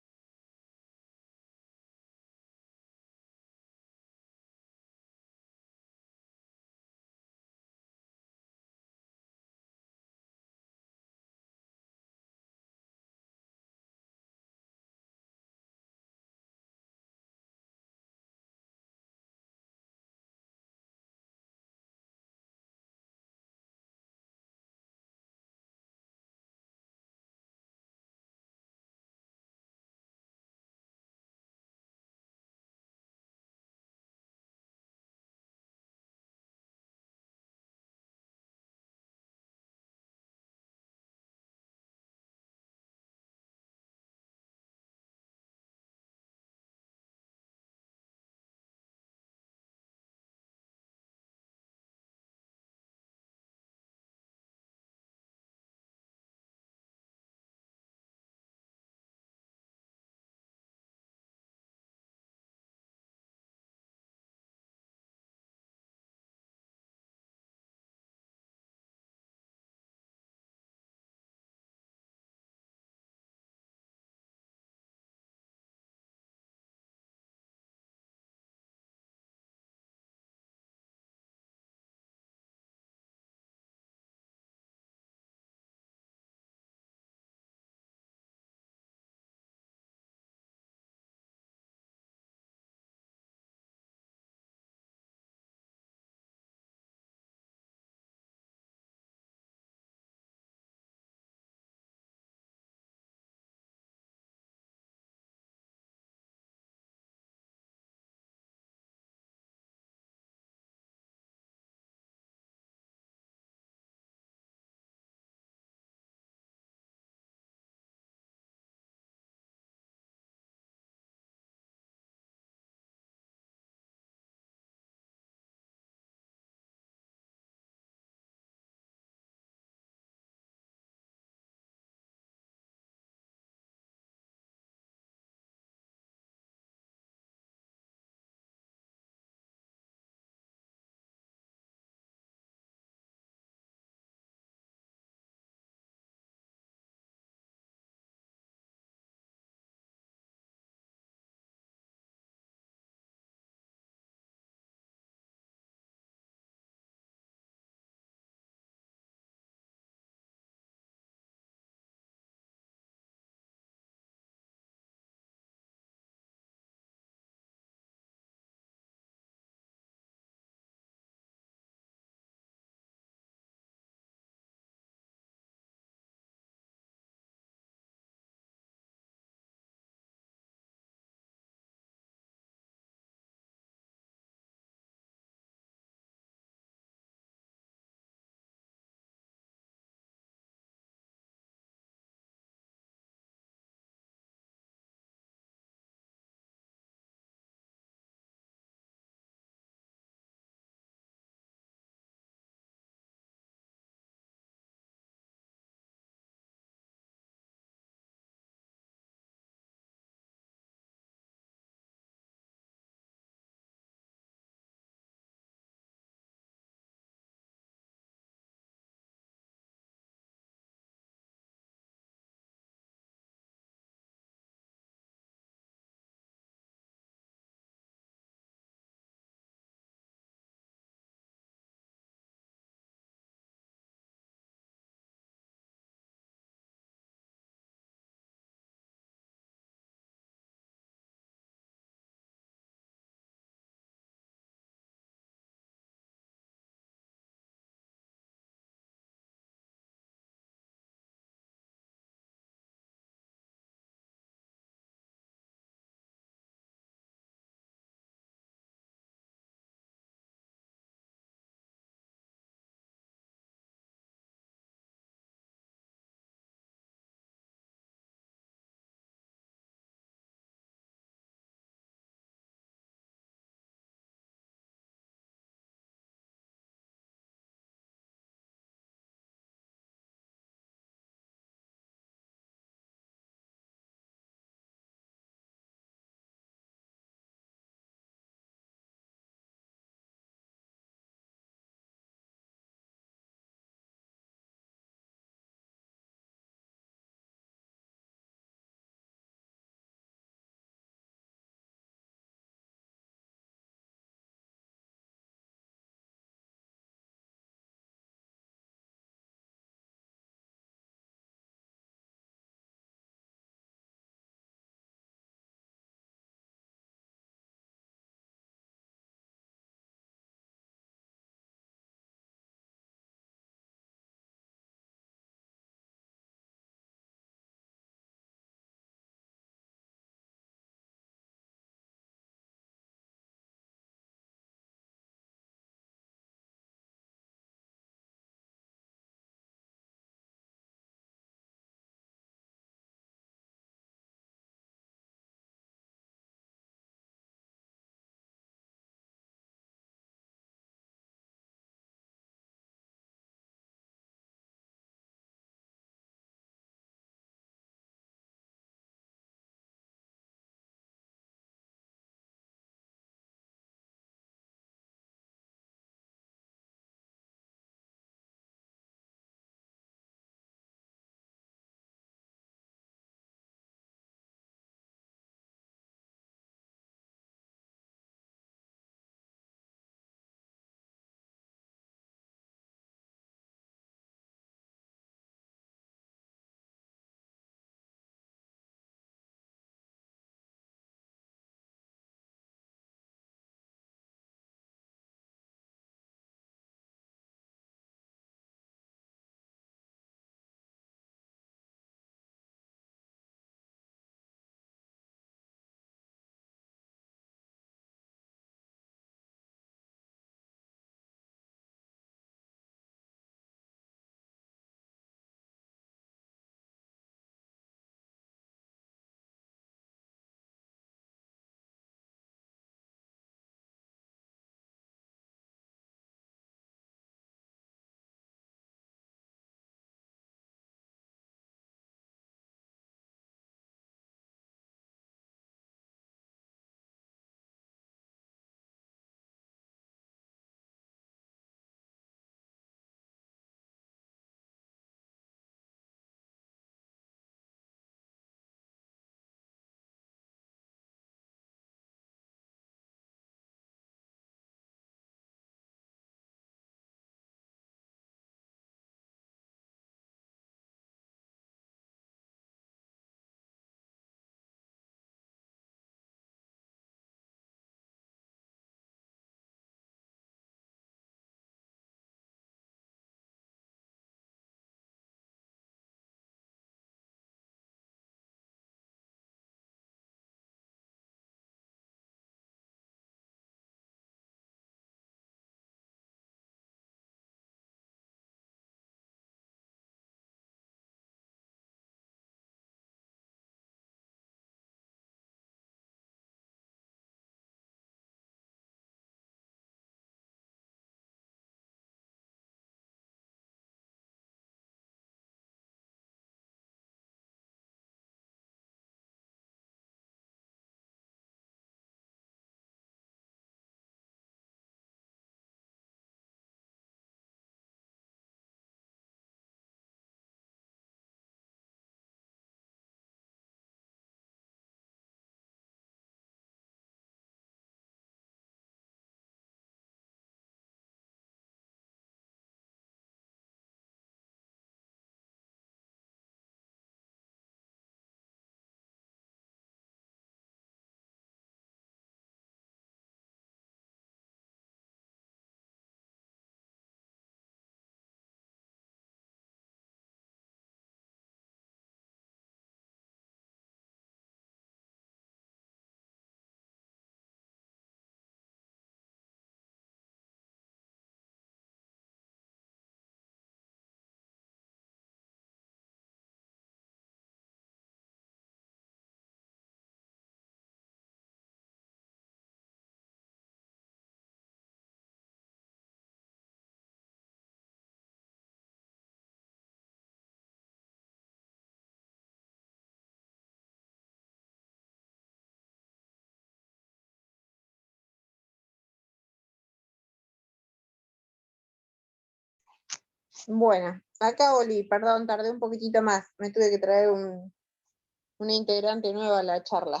Speaker 1: Bueno, acá volví, perdón, tardé un poquitito más. Me tuve que traer una integrante nueva a la charla,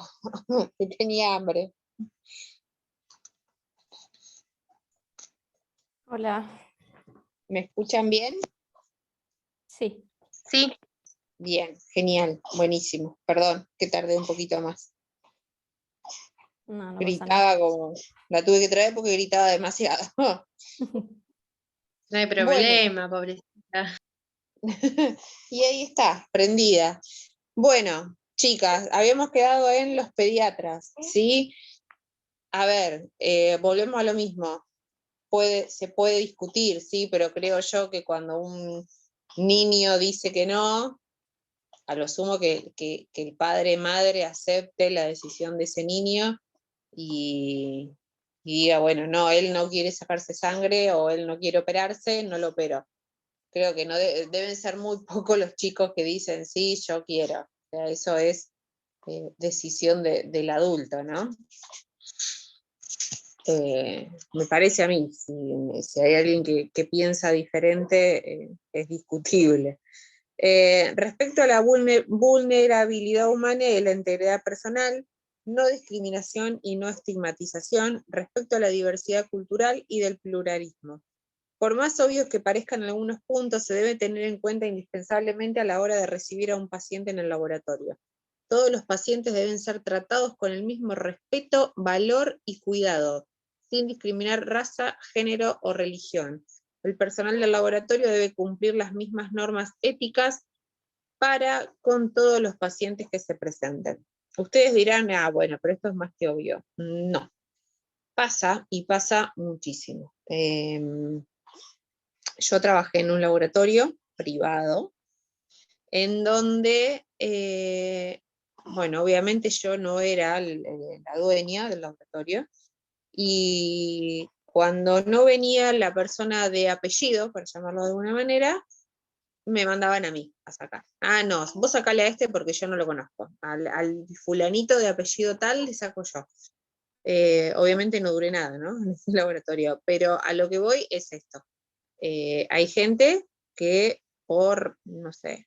Speaker 1: que tenía hambre.
Speaker 2: Hola.
Speaker 1: ¿Me escuchan bien?
Speaker 2: Sí.
Speaker 4: Sí,
Speaker 1: Bien, genial, buenísimo. Perdón, que tardé un poquito más.
Speaker 2: No pasa nada.
Speaker 1: Gritaba como, la tuve que traer porque gritaba demasiado.
Speaker 4: no hay
Speaker 1: Bueno,
Speaker 4: problema, pobrecita.
Speaker 1: y ahí está, prendida. Bueno, chicas, habíamos quedado en los pediatras, ¿sí? A ver, volvemos a lo mismo. Se puede discutir, sí, pero creo yo que cuando un niño dice que no, a lo sumo que el padre madre acepte la decisión de ese niño y diga, bueno, no, él no quiere sacarse sangre o él no quiere operarse, no lo opero. Creo que no deben ser muy pocos los chicos que dicen, sí, yo quiero. O sea, eso es decisión del adulto, ¿no? Me parece a mí, si hay alguien que piensa diferente, es discutible. Respecto a la vulnerabilidad humana y la integridad personal, no discriminación y no estigmatización, respecto a la diversidad cultural y del pluralismo. Por más obvios que parezcan algunos puntos, se debe tener en cuenta indispensablemente a la hora de recibir a un paciente en el laboratorio. Todos los pacientes deben ser tratados con el mismo respeto, valor y cuidado, sin discriminar raza, género o religión. El personal del laboratorio debe cumplir las mismas normas éticas para con todos los pacientes que se presenten. Ustedes dirán, bueno, pero esto es más que obvio. No, pasa y pasa muchísimo. Yo trabajé en un laboratorio privado en donde, bueno, obviamente yo no era la dueña del laboratorio, y cuando no venía la persona de apellido, por llamarlo de alguna manera, me mandaban a mí a sacar. Ah, no, vos sacale a este porque yo no lo conozco. Al fulanito de apellido tal le saco yo. Obviamente no duré nada, ¿no? En ese laboratorio, pero a lo que voy es esto. Hay gente que por, no sé,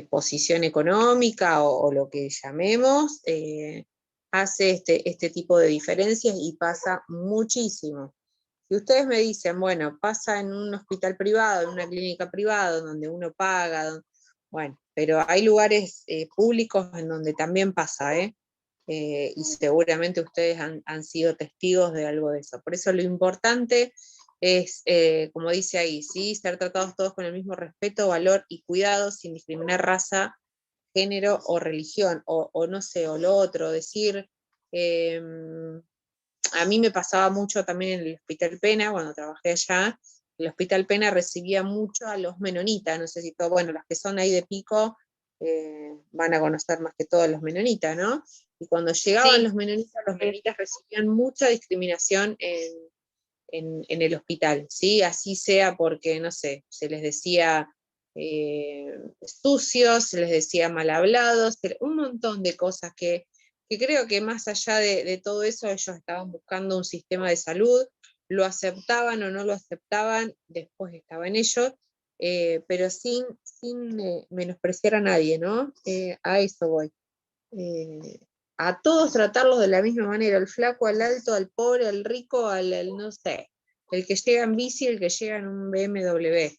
Speaker 1: posición económica o lo que llamemos, hace este tipo de diferencias y pasa muchísimo. Si ustedes me dicen, bueno, pasa en un hospital privado, en una clínica privada, donde uno paga, bueno, pero hay lugares públicos en donde también pasa, y seguramente ustedes han sido testigos de algo de eso. Por eso lo importante es, como dice ahí, ¿sí? Ser tratados todos con el mismo respeto, valor y cuidado, sin discriminar raza, género o religión, o no sé, o lo otro, decir, a mí me pasaba mucho también en el Hospital Pena, cuando trabajé allá, el Hospital Pena recibía mucho a los menonitas, no sé si todo, bueno, los que son ahí de Pico van a conocer más que todos los menonitas, ¿no? Y cuando llegaban
Speaker 4: Sí,
Speaker 1: los menonitas recibían mucha discriminación en el hospital, ¿sí? Así sea porque, no sé, se les decía sucios, se les decía mal hablados, un montón de cosas que creo que más allá de todo eso, ellos estaban buscando un sistema de salud, lo aceptaban o no lo aceptaban, después estaba en ellos, pero sin menospreciar a nadie, ¿no? A eso voy. Eh, a todos tratarlos de la misma manera, al flaco, al alto, al pobre, al rico, al no sé, el que llega en bici, el que llega en un BMW.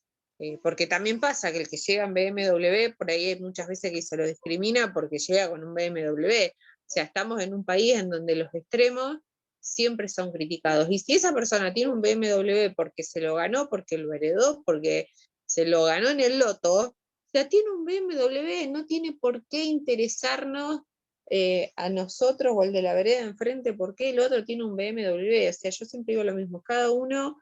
Speaker 1: Porque también pasa que el que llega en BMW, por ahí hay muchas veces que se lo discrimina porque llega con un BMW. O sea, estamos en un país en donde los extremos siempre son criticados. Y si esa persona tiene un BMW porque se lo ganó, porque lo heredó, porque se lo ganó en el loto, o sea, tiene un BMW, no tiene por qué interesarnos a nosotros o al de la vereda enfrente, ¿por qué el otro tiene un BMW? O sea, yo siempre digo lo mismo, cada uno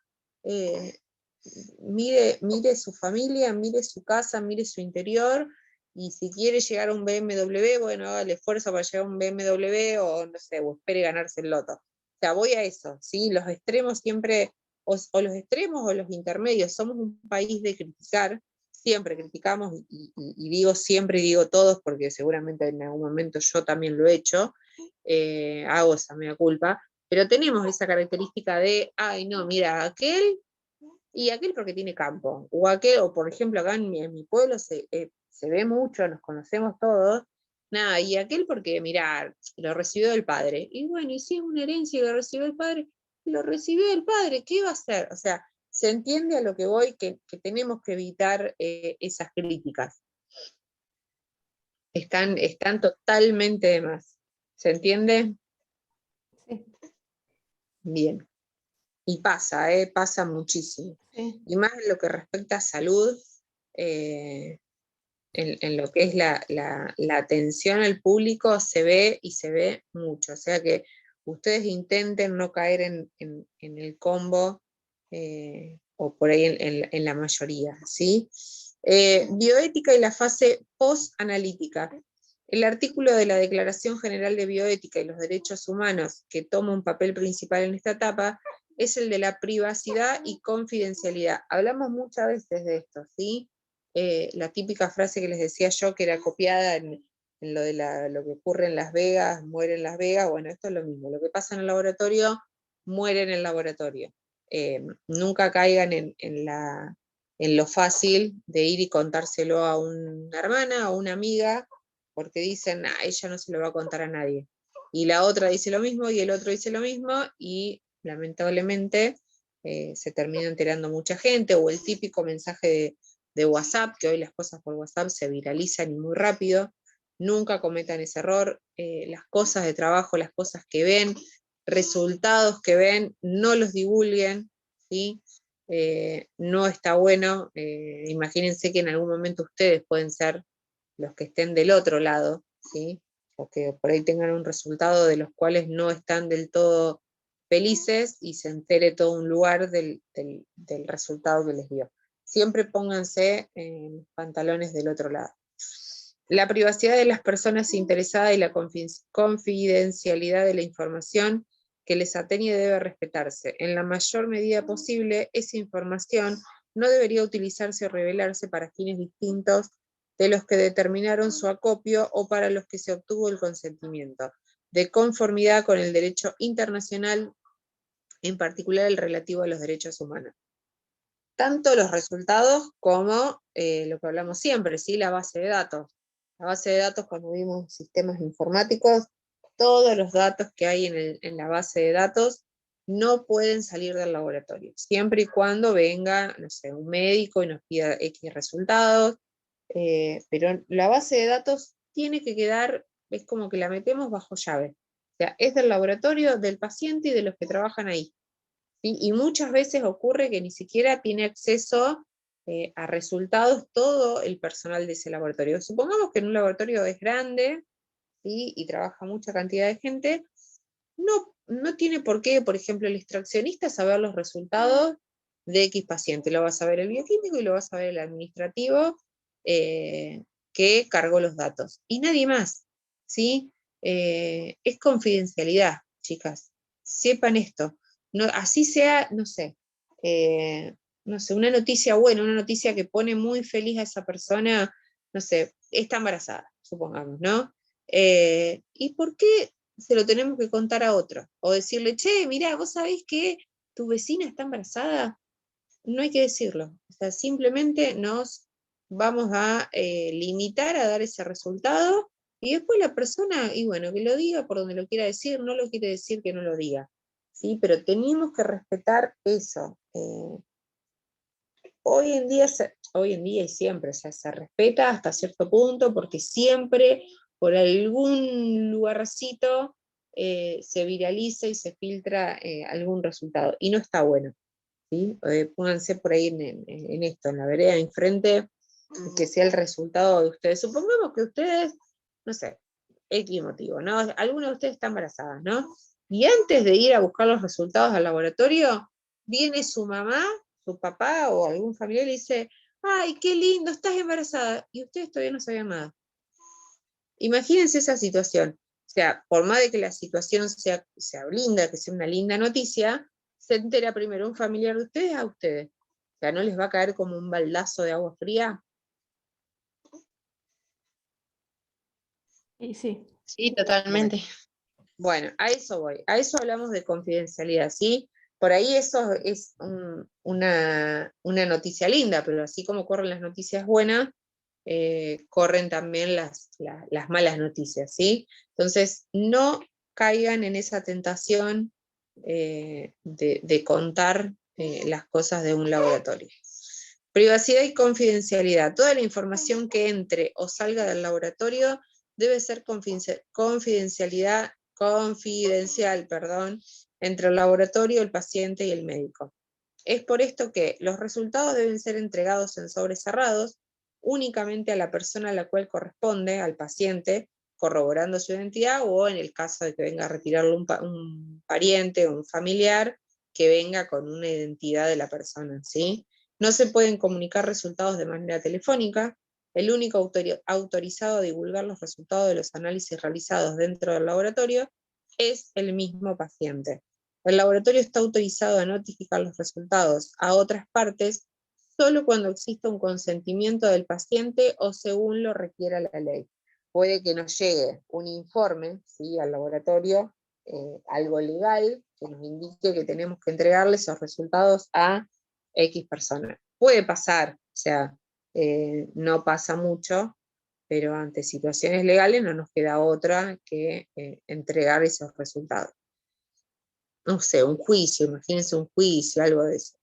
Speaker 1: mire su familia, mire su casa, mire su interior, y si quiere llegar a un BMW, bueno, haga el esfuerzo para llegar a un BMW o no sé, o espere ganarse el loto. O sea, voy a eso, ¿sí? Los extremos siempre, o los extremos o los intermedios, somos un país de criticar, siempre criticamos, y digo siempre y digo todos, porque seguramente en algún momento yo también lo he hecho, hago esa mea culpa, pero tenemos esa característica de, ay no, mira, aquel y aquel porque tiene campo, o aquel, o por ejemplo acá en mi pueblo se ve mucho, nos conocemos todos, nada, y aquel porque, mirá, lo recibió del padre, y bueno, y si es una herencia que lo recibió el padre, lo recibió el padre, ¿qué va a hacer? O sea, se entiende a lo que voy, que tenemos que evitar esas críticas. Están totalmente de más. ¿Se entiende?
Speaker 2: Sí,
Speaker 1: Bien. Y pasa, pasa muchísimo.
Speaker 2: sí.
Speaker 1: Y más en lo que respecta a salud, en lo que es la atención al público, se ve y se ve mucho. O sea que ustedes intenten no caer en el combo, o por ahí en la mayoría, ¿sí? Bioética y la fase post-analítica. El artículo de la Declaración General de Bioética y los Derechos Humanos, que toma un papel principal en esta etapa, es el de la privacidad y confidencialidad. Hablamos muchas veces de esto, ¿sí? La típica frase que les decía yo, que era copiada en lo de lo que ocurre en Las Vegas, muere en Las Vegas, bueno, esto es lo mismo. Lo que pasa en el laboratorio, muere en el laboratorio. Nunca caigan en lo fácil de ir y contárselo a una hermana o una amiga, porque dicen, ella no se lo va a contar a nadie. Y la otra dice lo mismo, y el otro dice lo mismo, y lamentablemente se termina enterando mucha gente, o el típico mensaje de WhatsApp, que hoy las cosas por WhatsApp se viralizan y muy rápido. Nunca cometan ese error. Las cosas de trabajo, las cosas que ven, resultados que ven, no los divulguen, ¿sí? No está bueno. Imagínense que en algún momento ustedes pueden ser los que estén del otro lado, ¿sí? O que por ahí tengan un resultado de los cuales no están del todo felices y se entere todo un lugar del resultado que les dio. Siempre pónganse en los pantalones del otro lado. La privacidad de las personas interesadas y la confidencialidad de la información que les atañe debe respetarse. En la mayor medida posible, esa información no debería utilizarse o revelarse para fines distintos de los que determinaron su acopio o para los que se obtuvo el consentimiento, de conformidad con el derecho internacional, en particular el relativo a los derechos humanos. Tanto los resultados como lo que hablamos siempre, ¿sí? La base de datos. La base de datos, cuando vimos sistemas informáticos, todos los datos que hay en la base de datos no pueden salir del laboratorio, siempre y cuando venga, no sé, un médico y nos pida X resultados, pero la base de datos tiene que quedar, es como que la metemos bajo llave. O sea, es del laboratorio, del paciente y de los que trabajan ahí. ¿Sí? Y muchas veces ocurre que ni siquiera tiene acceso a resultados todo el personal de ese laboratorio. Supongamos que en un laboratorio es grande, ¿sí? Y trabaja mucha cantidad de gente, no tiene por qué, por ejemplo, el extraccionista saber los resultados de X paciente. Lo va a saber el bioquímico y lo va a saber el administrativo que cargó los datos. Y nadie más, ¿sí? Es confidencialidad, chicas. Sepan esto. No, así sea, no sé, una noticia buena, una noticia que pone muy feliz a esa persona, no sé, está embarazada, supongamos, ¿no? ¿Y por qué se lo tenemos que contar a otro? O decirle, che, mirá, vos sabés que tu vecina está embarazada. No hay que decirlo. O sea, simplemente nos vamos a limitar a dar ese resultado, y después la persona, y bueno, que lo diga por donde lo quiera decir, no lo quiere decir que no lo diga. ¿Sí? Pero tenemos que respetar eso. Hoy en día y siempre, o sea, se respeta hasta cierto punto, porque siempre por algún lugarcito se viraliza y se filtra algún resultado, y no está bueno, ¿sí? Pónganse por ahí en esto, en la vereda de enfrente, que sea el resultado de ustedes. Supongamos que ustedes, no sé, X motivo, ¿no? Alguna de ustedes está embarazada, ¿no? Y antes de ir a buscar los resultados al laboratorio, viene su mamá, su papá o algún familiar y dice, ay, qué lindo, estás embarazada, y ustedes todavía no sabían nada. Imagínense esa situación. O sea, por más de que la situación sea linda, que sea una linda noticia, se entera primero un familiar de ustedes a ustedes. O sea, ¿no les va a caer como un baldazo de agua fría?
Speaker 2: Y sí.
Speaker 4: Sí, totalmente.
Speaker 1: Bueno, a eso voy. A eso hablamos de confidencialidad, ¿sí? Por ahí eso es una una noticia linda, pero así como corren las noticias buenas, corren también las malas noticias, ¿sí? Entonces, no caigan en esa tentación de contar las cosas de un laboratorio. Privacidad y confidencialidad. Toda la información que entre o salga del laboratorio debe ser confidencial, entre el laboratorio, el paciente y el médico. Es por esto que los resultados deben ser entregados en sobres cerrados únicamente a la persona a la cual corresponde, al paciente, corroborando su identidad, o en el caso de que venga a retirarlo un pariente o un familiar, que venga con una identidad de la persona, ¿sí? No se pueden comunicar resultados de manera telefónica. El único autorizado a divulgar los resultados de los análisis realizados dentro del laboratorio es el mismo paciente. El laboratorio está autorizado a notificar los resultados a otras partes solo cuando exista un consentimiento del paciente o según lo requiera la ley. Puede que nos llegue un informe, ¿sí?, al laboratorio, algo legal, que nos indique que tenemos que entregarle esos resultados a X personas. Puede pasar, o sea, no pasa mucho, pero ante situaciones legales no nos queda otra que entregar esos resultados. No sé, un juicio, imagínense un juicio, algo de eso.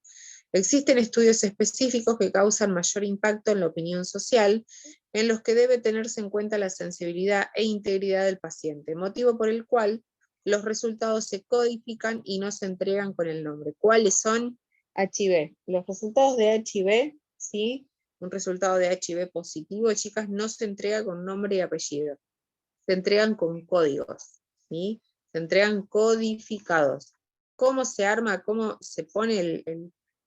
Speaker 1: Existen estudios específicos que causan mayor impacto en la opinión social, en los que debe tenerse en cuenta la sensibilidad e integridad del paciente, motivo por el cual los resultados se codifican y no se entregan con el nombre. ¿Cuáles son? HIV. Los resultados de HIV, ¿sí? Un resultado de HIV positivo, chicas, no se entrega con nombre y apellido. Se entregan con códigos, ¿sí? Se entregan codificados. ¿Cómo se arma, cómo se pone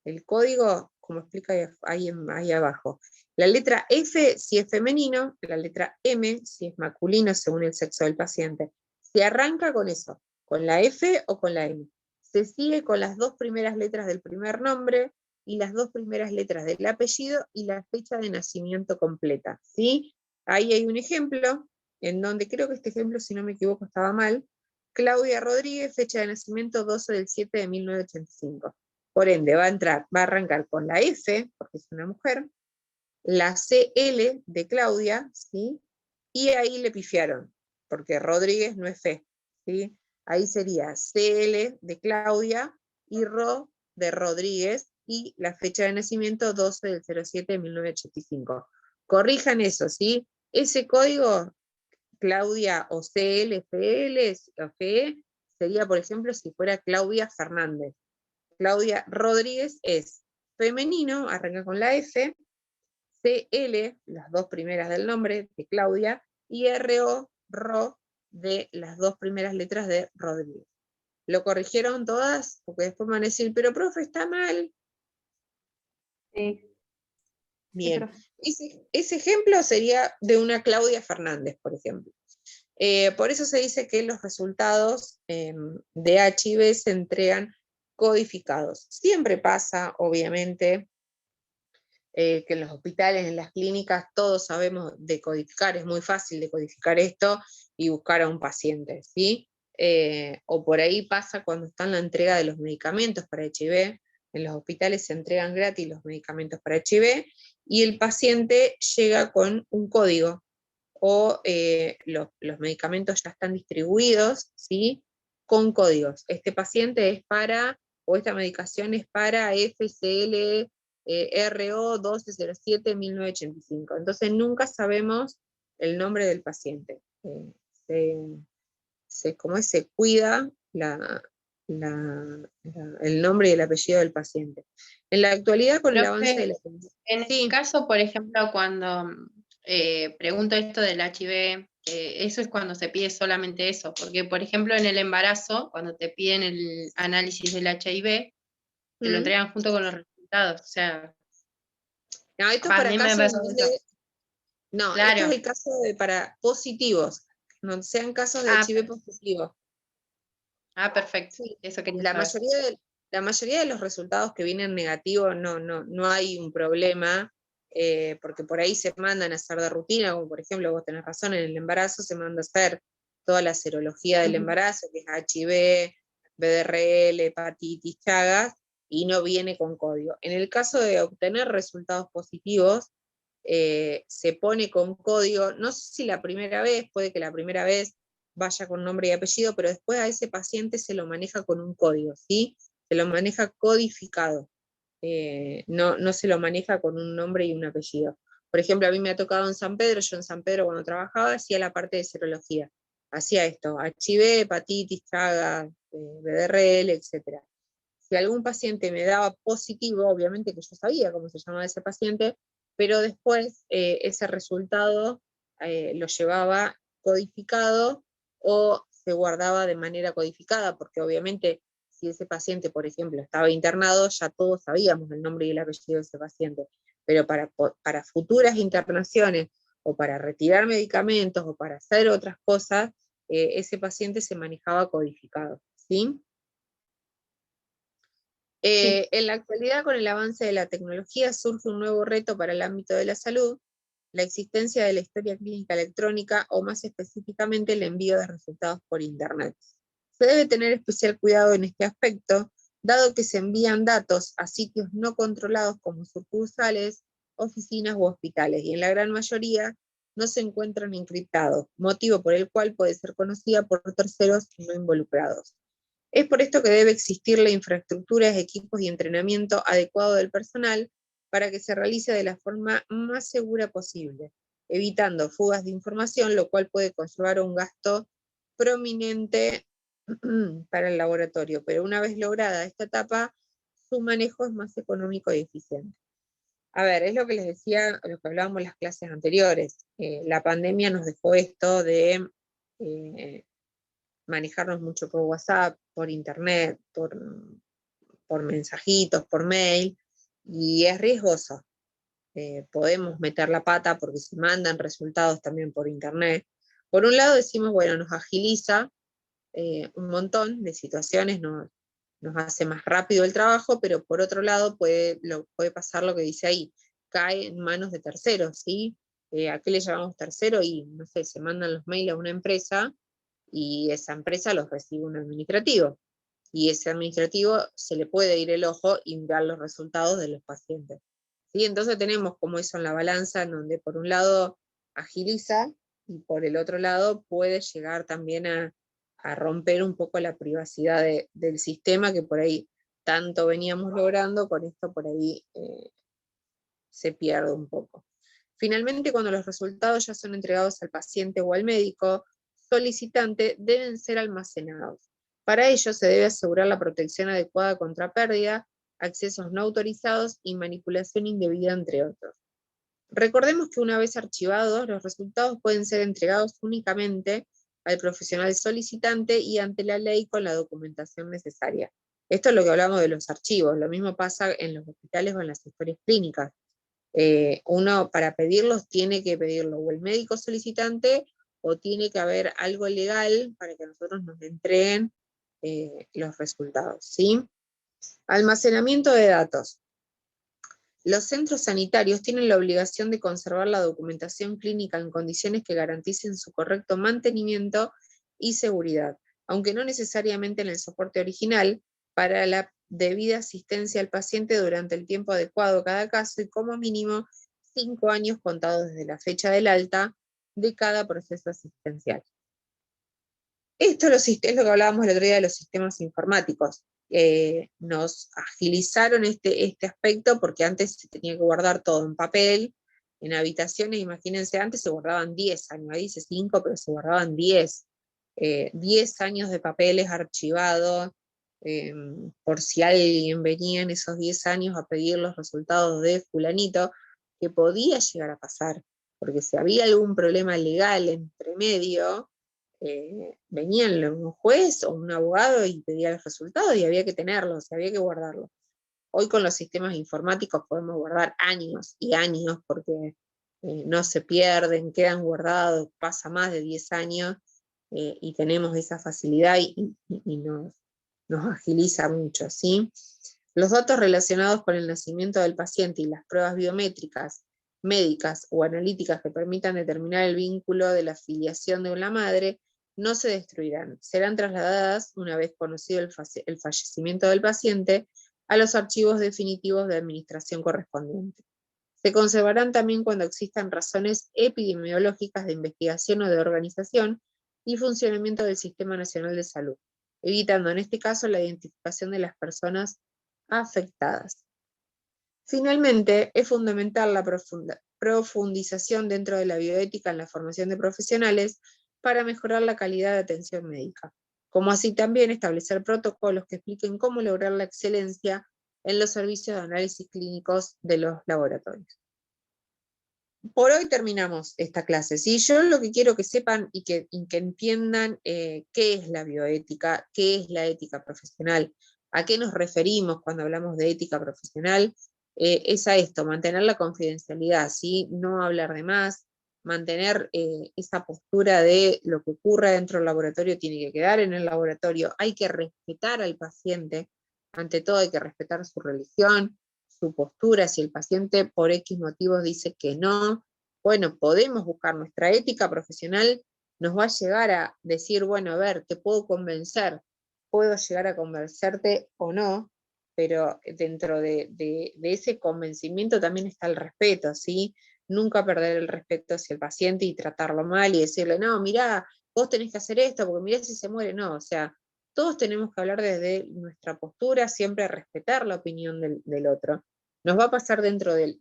Speaker 1: el código? Como explica ahí abajo. La letra F si es femenino, la letra M si es masculino según el sexo del paciente. Se arranca con eso, con la F o con la M. Se sigue con las 2 primeras letras del primer nombre y las 2 primeras letras del apellido y la fecha de nacimiento completa, ¿sí? Ahí hay un ejemplo, en donde creo que este ejemplo, si no me equivoco, estaba mal. Claudia Rodríguez, fecha de nacimiento 12/7/1985. Por ende, va a arrancar con la F, porque es una mujer, la CL de Claudia, ¿sí? Y ahí le pifiaron, porque Rodríguez no es fe, ¿sí? Ahí sería CL de Claudia y Ro de Rodríguez, y la fecha de nacimiento 12/07/1985. Corrijan eso, ¿sí? Ese código, Claudia o CL, FL o FE, sería, por ejemplo, si fuera Claudia Fernández. Claudia Rodríguez es femenino, arranca con la F, CL, las 2 primeras del nombre de Claudia, y RO, Ro, de las 2 primeras letras de Rodríguez. ¿Lo corrigieron todas? Porque después van a decir, pero profe, está mal.
Speaker 2: Sí.
Speaker 1: Bien, ese ejemplo sería de una Claudia Fernández, por ejemplo. Por eso se dice que los resultados de HIV se entregan codificados. Siempre pasa, obviamente, que en los hospitales, en las clínicas, todos sabemos decodificar, es muy fácil decodificar esto y buscar a un paciente, ¿sí? O por ahí pasa cuando está en la entrega de los medicamentos para HIV. En los hospitales se entregan gratis los medicamentos para HIV y el paciente llega con un código, o los medicamentos ya están distribuidos, ¿sí?, con códigos. Este paciente es para, o esta medicación es para FCL RO 12/07/1985. Entonces nunca sabemos el nombre del paciente. ¿Cómo es? Se cuida el nombre y el apellido del paciente. En la actualidad, con el avance de la...
Speaker 4: En el caso, por ejemplo, cuando pregunto esto del HIV, eso es cuando se pide solamente eso, porque por ejemplo en el embarazo, cuando te piden el análisis del HIV, te lo entregan junto con los resultados, o sea...
Speaker 1: No, esto es para casos donde... No,
Speaker 4: claro.
Speaker 1: esto es el caso para positivos, no sean casos de HIV positivos.
Speaker 4: Ah, perfecto.
Speaker 1: Sí.
Speaker 4: Eso quería
Speaker 1: saber. La mayoría de los resultados que vienen negativos no hay un problema, porque por ahí se mandan a hacer de rutina, como por ejemplo, vos tenés razón, en el embarazo se manda a hacer toda la serología del embarazo, que es HIV, BDRL, hepatitis, Chagas, y no viene con código. En el caso de obtener resultados positivos, se pone con código, no sé si la primera vez, puede que la primera vez vaya con nombre y apellido, pero después a ese paciente se lo maneja con un código, ¿sí? Se lo maneja codificado, no se lo maneja con un nombre y un apellido. Por ejemplo, a mí me ha tocado en San Pedro, yo en San Pedro cuando trabajaba hacía la parte de serología, hacía esto, HIV, hepatitis, Chagas, BDRL, etc. Si algún paciente me daba positivo, obviamente que yo sabía cómo se llamaba ese paciente, pero después ese resultado lo llevaba codificado o se guardaba de manera codificada, porque obviamente si ese paciente, por ejemplo, estaba internado, ya todos sabíamos el nombre y el apellido de ese paciente, pero para futuras internaciones o para retirar medicamentos o para hacer otras cosas, ese paciente se manejaba codificado, ¿sí? En la actualidad, con el avance de la tecnología, surge un nuevo reto para el ámbito de la salud, la existencia de la historia clínica electrónica, o más específicamente el envío de resultados por Internet. Se debe tener especial cuidado en este aspecto, dado que se envían datos a sitios no controlados como sucursales, oficinas u hospitales, y en la gran mayoría no se encuentran encriptados, motivo por el cual puede ser conocida por terceros no involucrados. Es por esto que debe existir la infraestructura, equipos y entrenamiento adecuado del personal para que se realice de la forma más segura posible, evitando fugas de información, lo cual puede conllevar un gasto prominente para el laboratorio, pero una vez lograda esta etapa, su manejo es más económico y eficiente. A ver, es lo que les decía, lo que hablábamos en las clases anteriores. La pandemia nos dejó esto de manejarnos mucho por WhatsApp, por internet, por mensajitos, por mail, y es riesgoso. Podemos meter la pata porque se mandan resultados también por internet. Por un lado decimos, bueno, nos agiliza un montón de situaciones, nos hace más rápido el trabajo, pero por otro lado puede pasar lo que dice ahí, cae en manos de terceros, ¿sí? ¿A qué le llamamos tercero? Y, no sé, se mandan los mails a una empresa y esa empresa los recibe un administrativo. Y ese administrativo se le puede ir el ojo y mirar los resultados de los pacientes. ¿Sí? Entonces tenemos como eso en la balanza, en donde por un lado agiliza y por el otro lado puede llegar también a romper un poco la privacidad del sistema que por ahí tanto veníamos logrando, con esto por ahí se pierde un poco. Finalmente, cuando los resultados ya son entregados al paciente o al médico solicitante, deben ser almacenados. Para ello se debe asegurar la protección adecuada contra pérdida, accesos no autorizados y manipulación indebida, entre otros. Recordemos que una vez archivados, los resultados pueden ser entregados únicamente al profesional solicitante y ante la ley con la documentación necesaria. Esto es lo que hablamos de los archivos, lo mismo pasa en los hospitales o en las historias clínicas. Uno para pedirlos tiene que pedirlo o el médico solicitante o tiene que haber algo legal para que nosotros nos entreguen los resultados, ¿sí? Almacenamiento de datos. Los centros sanitarios tienen la obligación de conservar la documentación clínica en condiciones que garanticen su correcto mantenimiento y seguridad, aunque no necesariamente en el soporte original, para la debida asistencia al paciente durante el tiempo adecuado a cada caso y como mínimo 5 años contados desde la fecha del alta de cada proceso asistencial. Esto es lo que hablábamos el otro día de los sistemas informáticos. Nos agilizaron este aspecto porque antes se tenía que guardar todo en papel, en habitaciones, imagínense, antes se guardaban 10 años, ahí dice 5, pero se guardaban 10. 10 años de papeles archivados, por si alguien venía en esos 10 años a pedir los resultados de fulanito, que podía llegar a pasar, porque si había algún problema legal entre medio, venía un juez o un abogado y pedía los resultados y había que tenerlos, había que guardarlos. Hoy con los sistemas informáticos podemos guardar años y años porque no se pierden, quedan guardados, pasa más de 10 años y tenemos esa facilidad y nos agiliza mucho, ¿sí? Los datos relacionados con el nacimiento del paciente y las pruebas biométricas, médicas o analíticas que permitan determinar el vínculo de la filiación de la madre no se destruirán, serán trasladadas una vez conocido el fallecimiento del paciente a los archivos definitivos de administración correspondiente. Se conservarán también cuando existan razones epidemiológicas de investigación o de organización y funcionamiento del Sistema Nacional de Salud, evitando en este caso la identificación de las personas afectadas. Finalmente, es fundamental la profundización dentro de la bioética en la formación de profesionales para mejorar la calidad de atención médica, como así también establecer protocolos que expliquen cómo lograr la excelencia en los servicios de análisis clínicos de los laboratorios. Por hoy terminamos esta clase, ¿sí? Yo lo que quiero que sepan y que entiendan qué es la bioética, qué es la ética profesional, a qué nos referimos cuando hablamos de ética profesional, es a esto, mantener la confidencialidad, ¿sí? No hablar de más, mantener esa postura de lo que ocurre dentro del laboratorio tiene que quedar en el laboratorio, hay que respetar al paciente, ante todo hay que respetar su religión, su postura. Si el paciente por X motivos dice que no, bueno, podemos buscar nuestra ética profesional, nos va a llegar a decir, bueno, a ver, te puedo convencer, puedo llegar a convencerte o no, pero dentro de ese convencimiento también está el respeto, ¿sí? Nunca perder el respeto hacia el paciente y tratarlo mal y decirle, no, mirá, vos tenés que hacer esto, porque mirá si se muere, no, o sea, todos tenemos que hablar desde nuestra postura, siempre respetar la opinión del otro. Nos va a pasar dentro de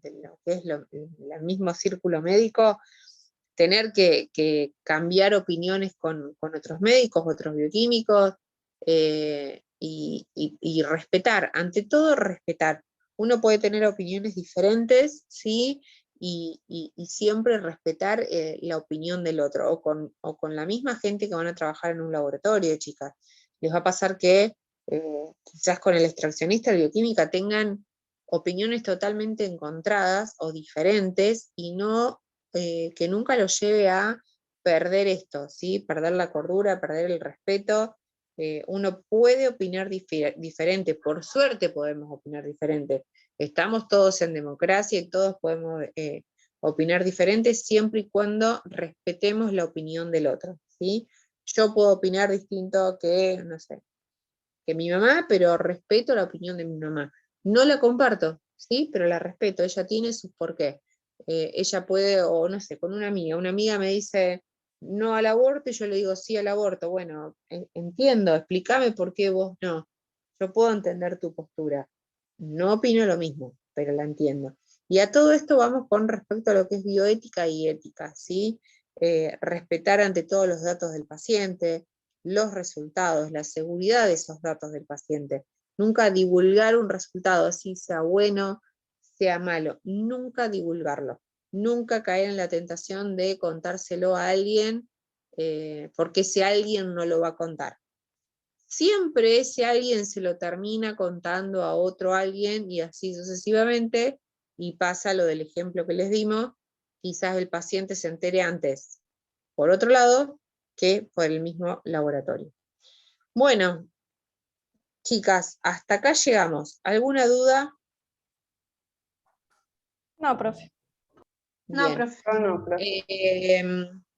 Speaker 1: lo que es el mismo círculo médico, tener que cambiar opiniones con otros médicos, otros bioquímicos, y respetar, ante todo respetar. Uno puede tener opiniones diferentes, ¿sí? Y siempre respetar la opinión del otro, o con la misma gente que van a trabajar en un laboratorio, chicas. Les va a pasar que quizás con el extraccionista de bioquímica tengan opiniones totalmente encontradas o diferentes, y no que nunca lo lleve a perder esto, ¿sí? Perder la cordura, perder el respeto. Uno puede opinar diferente, por suerte podemos opinar diferente. Estamos todos en democracia y todos podemos opinar diferente siempre y cuando respetemos la opinión del otro, ¿sí? Yo puedo opinar distinto que, no sé, que mi mamá, pero respeto la opinión de mi mamá. No la comparto, ¿sí? Pero la respeto, ella tiene sus porqués. Ella puede, o no sé, con una amiga me dice no al aborto y yo le digo sí al aborto. Bueno, entiendo, explícame por qué vos no. Yo puedo entender tu postura. No opino lo mismo, pero la entiendo. Y a todo esto vamos con respecto a lo que es bioética y ética, ¿sí? Respetar ante todo los datos del paciente, los resultados, la seguridad de esos datos del paciente. Nunca divulgar un resultado, así sea bueno, sea malo, nunca divulgarlo. Nunca caer en la tentación de contárselo a alguien, porque ese alguien no lo va a contar. Siempre ese alguien se lo termina contando a otro alguien y así sucesivamente, y pasa lo del ejemplo que les dimos, quizás el paciente se entere antes, por otro lado, que por el mismo laboratorio. Bueno, chicas, hasta acá llegamos. ¿Alguna duda?
Speaker 2: No, profe.
Speaker 4: No,
Speaker 1: Bien.
Speaker 4: profe.
Speaker 3: No, profe.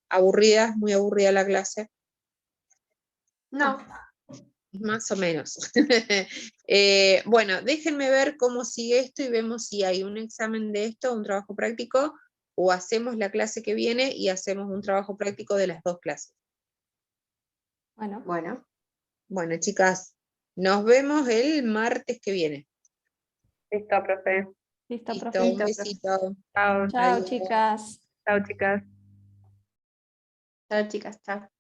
Speaker 1: ¿Aburrida? ¿Muy aburrida la clase?
Speaker 4: No.
Speaker 1: Más o menos. Bueno, déjenme ver cómo sigue esto y vemos si hay un examen de esto, un trabajo práctico, o hacemos la clase que viene y hacemos un trabajo práctico de las dos clases.
Speaker 2: Bueno,
Speaker 4: Bueno.
Speaker 1: Bueno, chicas, nos vemos el martes que viene.
Speaker 3: Listo, profe.
Speaker 2: listo,
Speaker 1: Listo,
Speaker 2: profe.
Speaker 1: un besito.
Speaker 3: Chao.
Speaker 2: Chao,
Speaker 1: Adiós.
Speaker 2: chicas.
Speaker 3: Chao, chicas.
Speaker 4: Chao, chicas. Chao.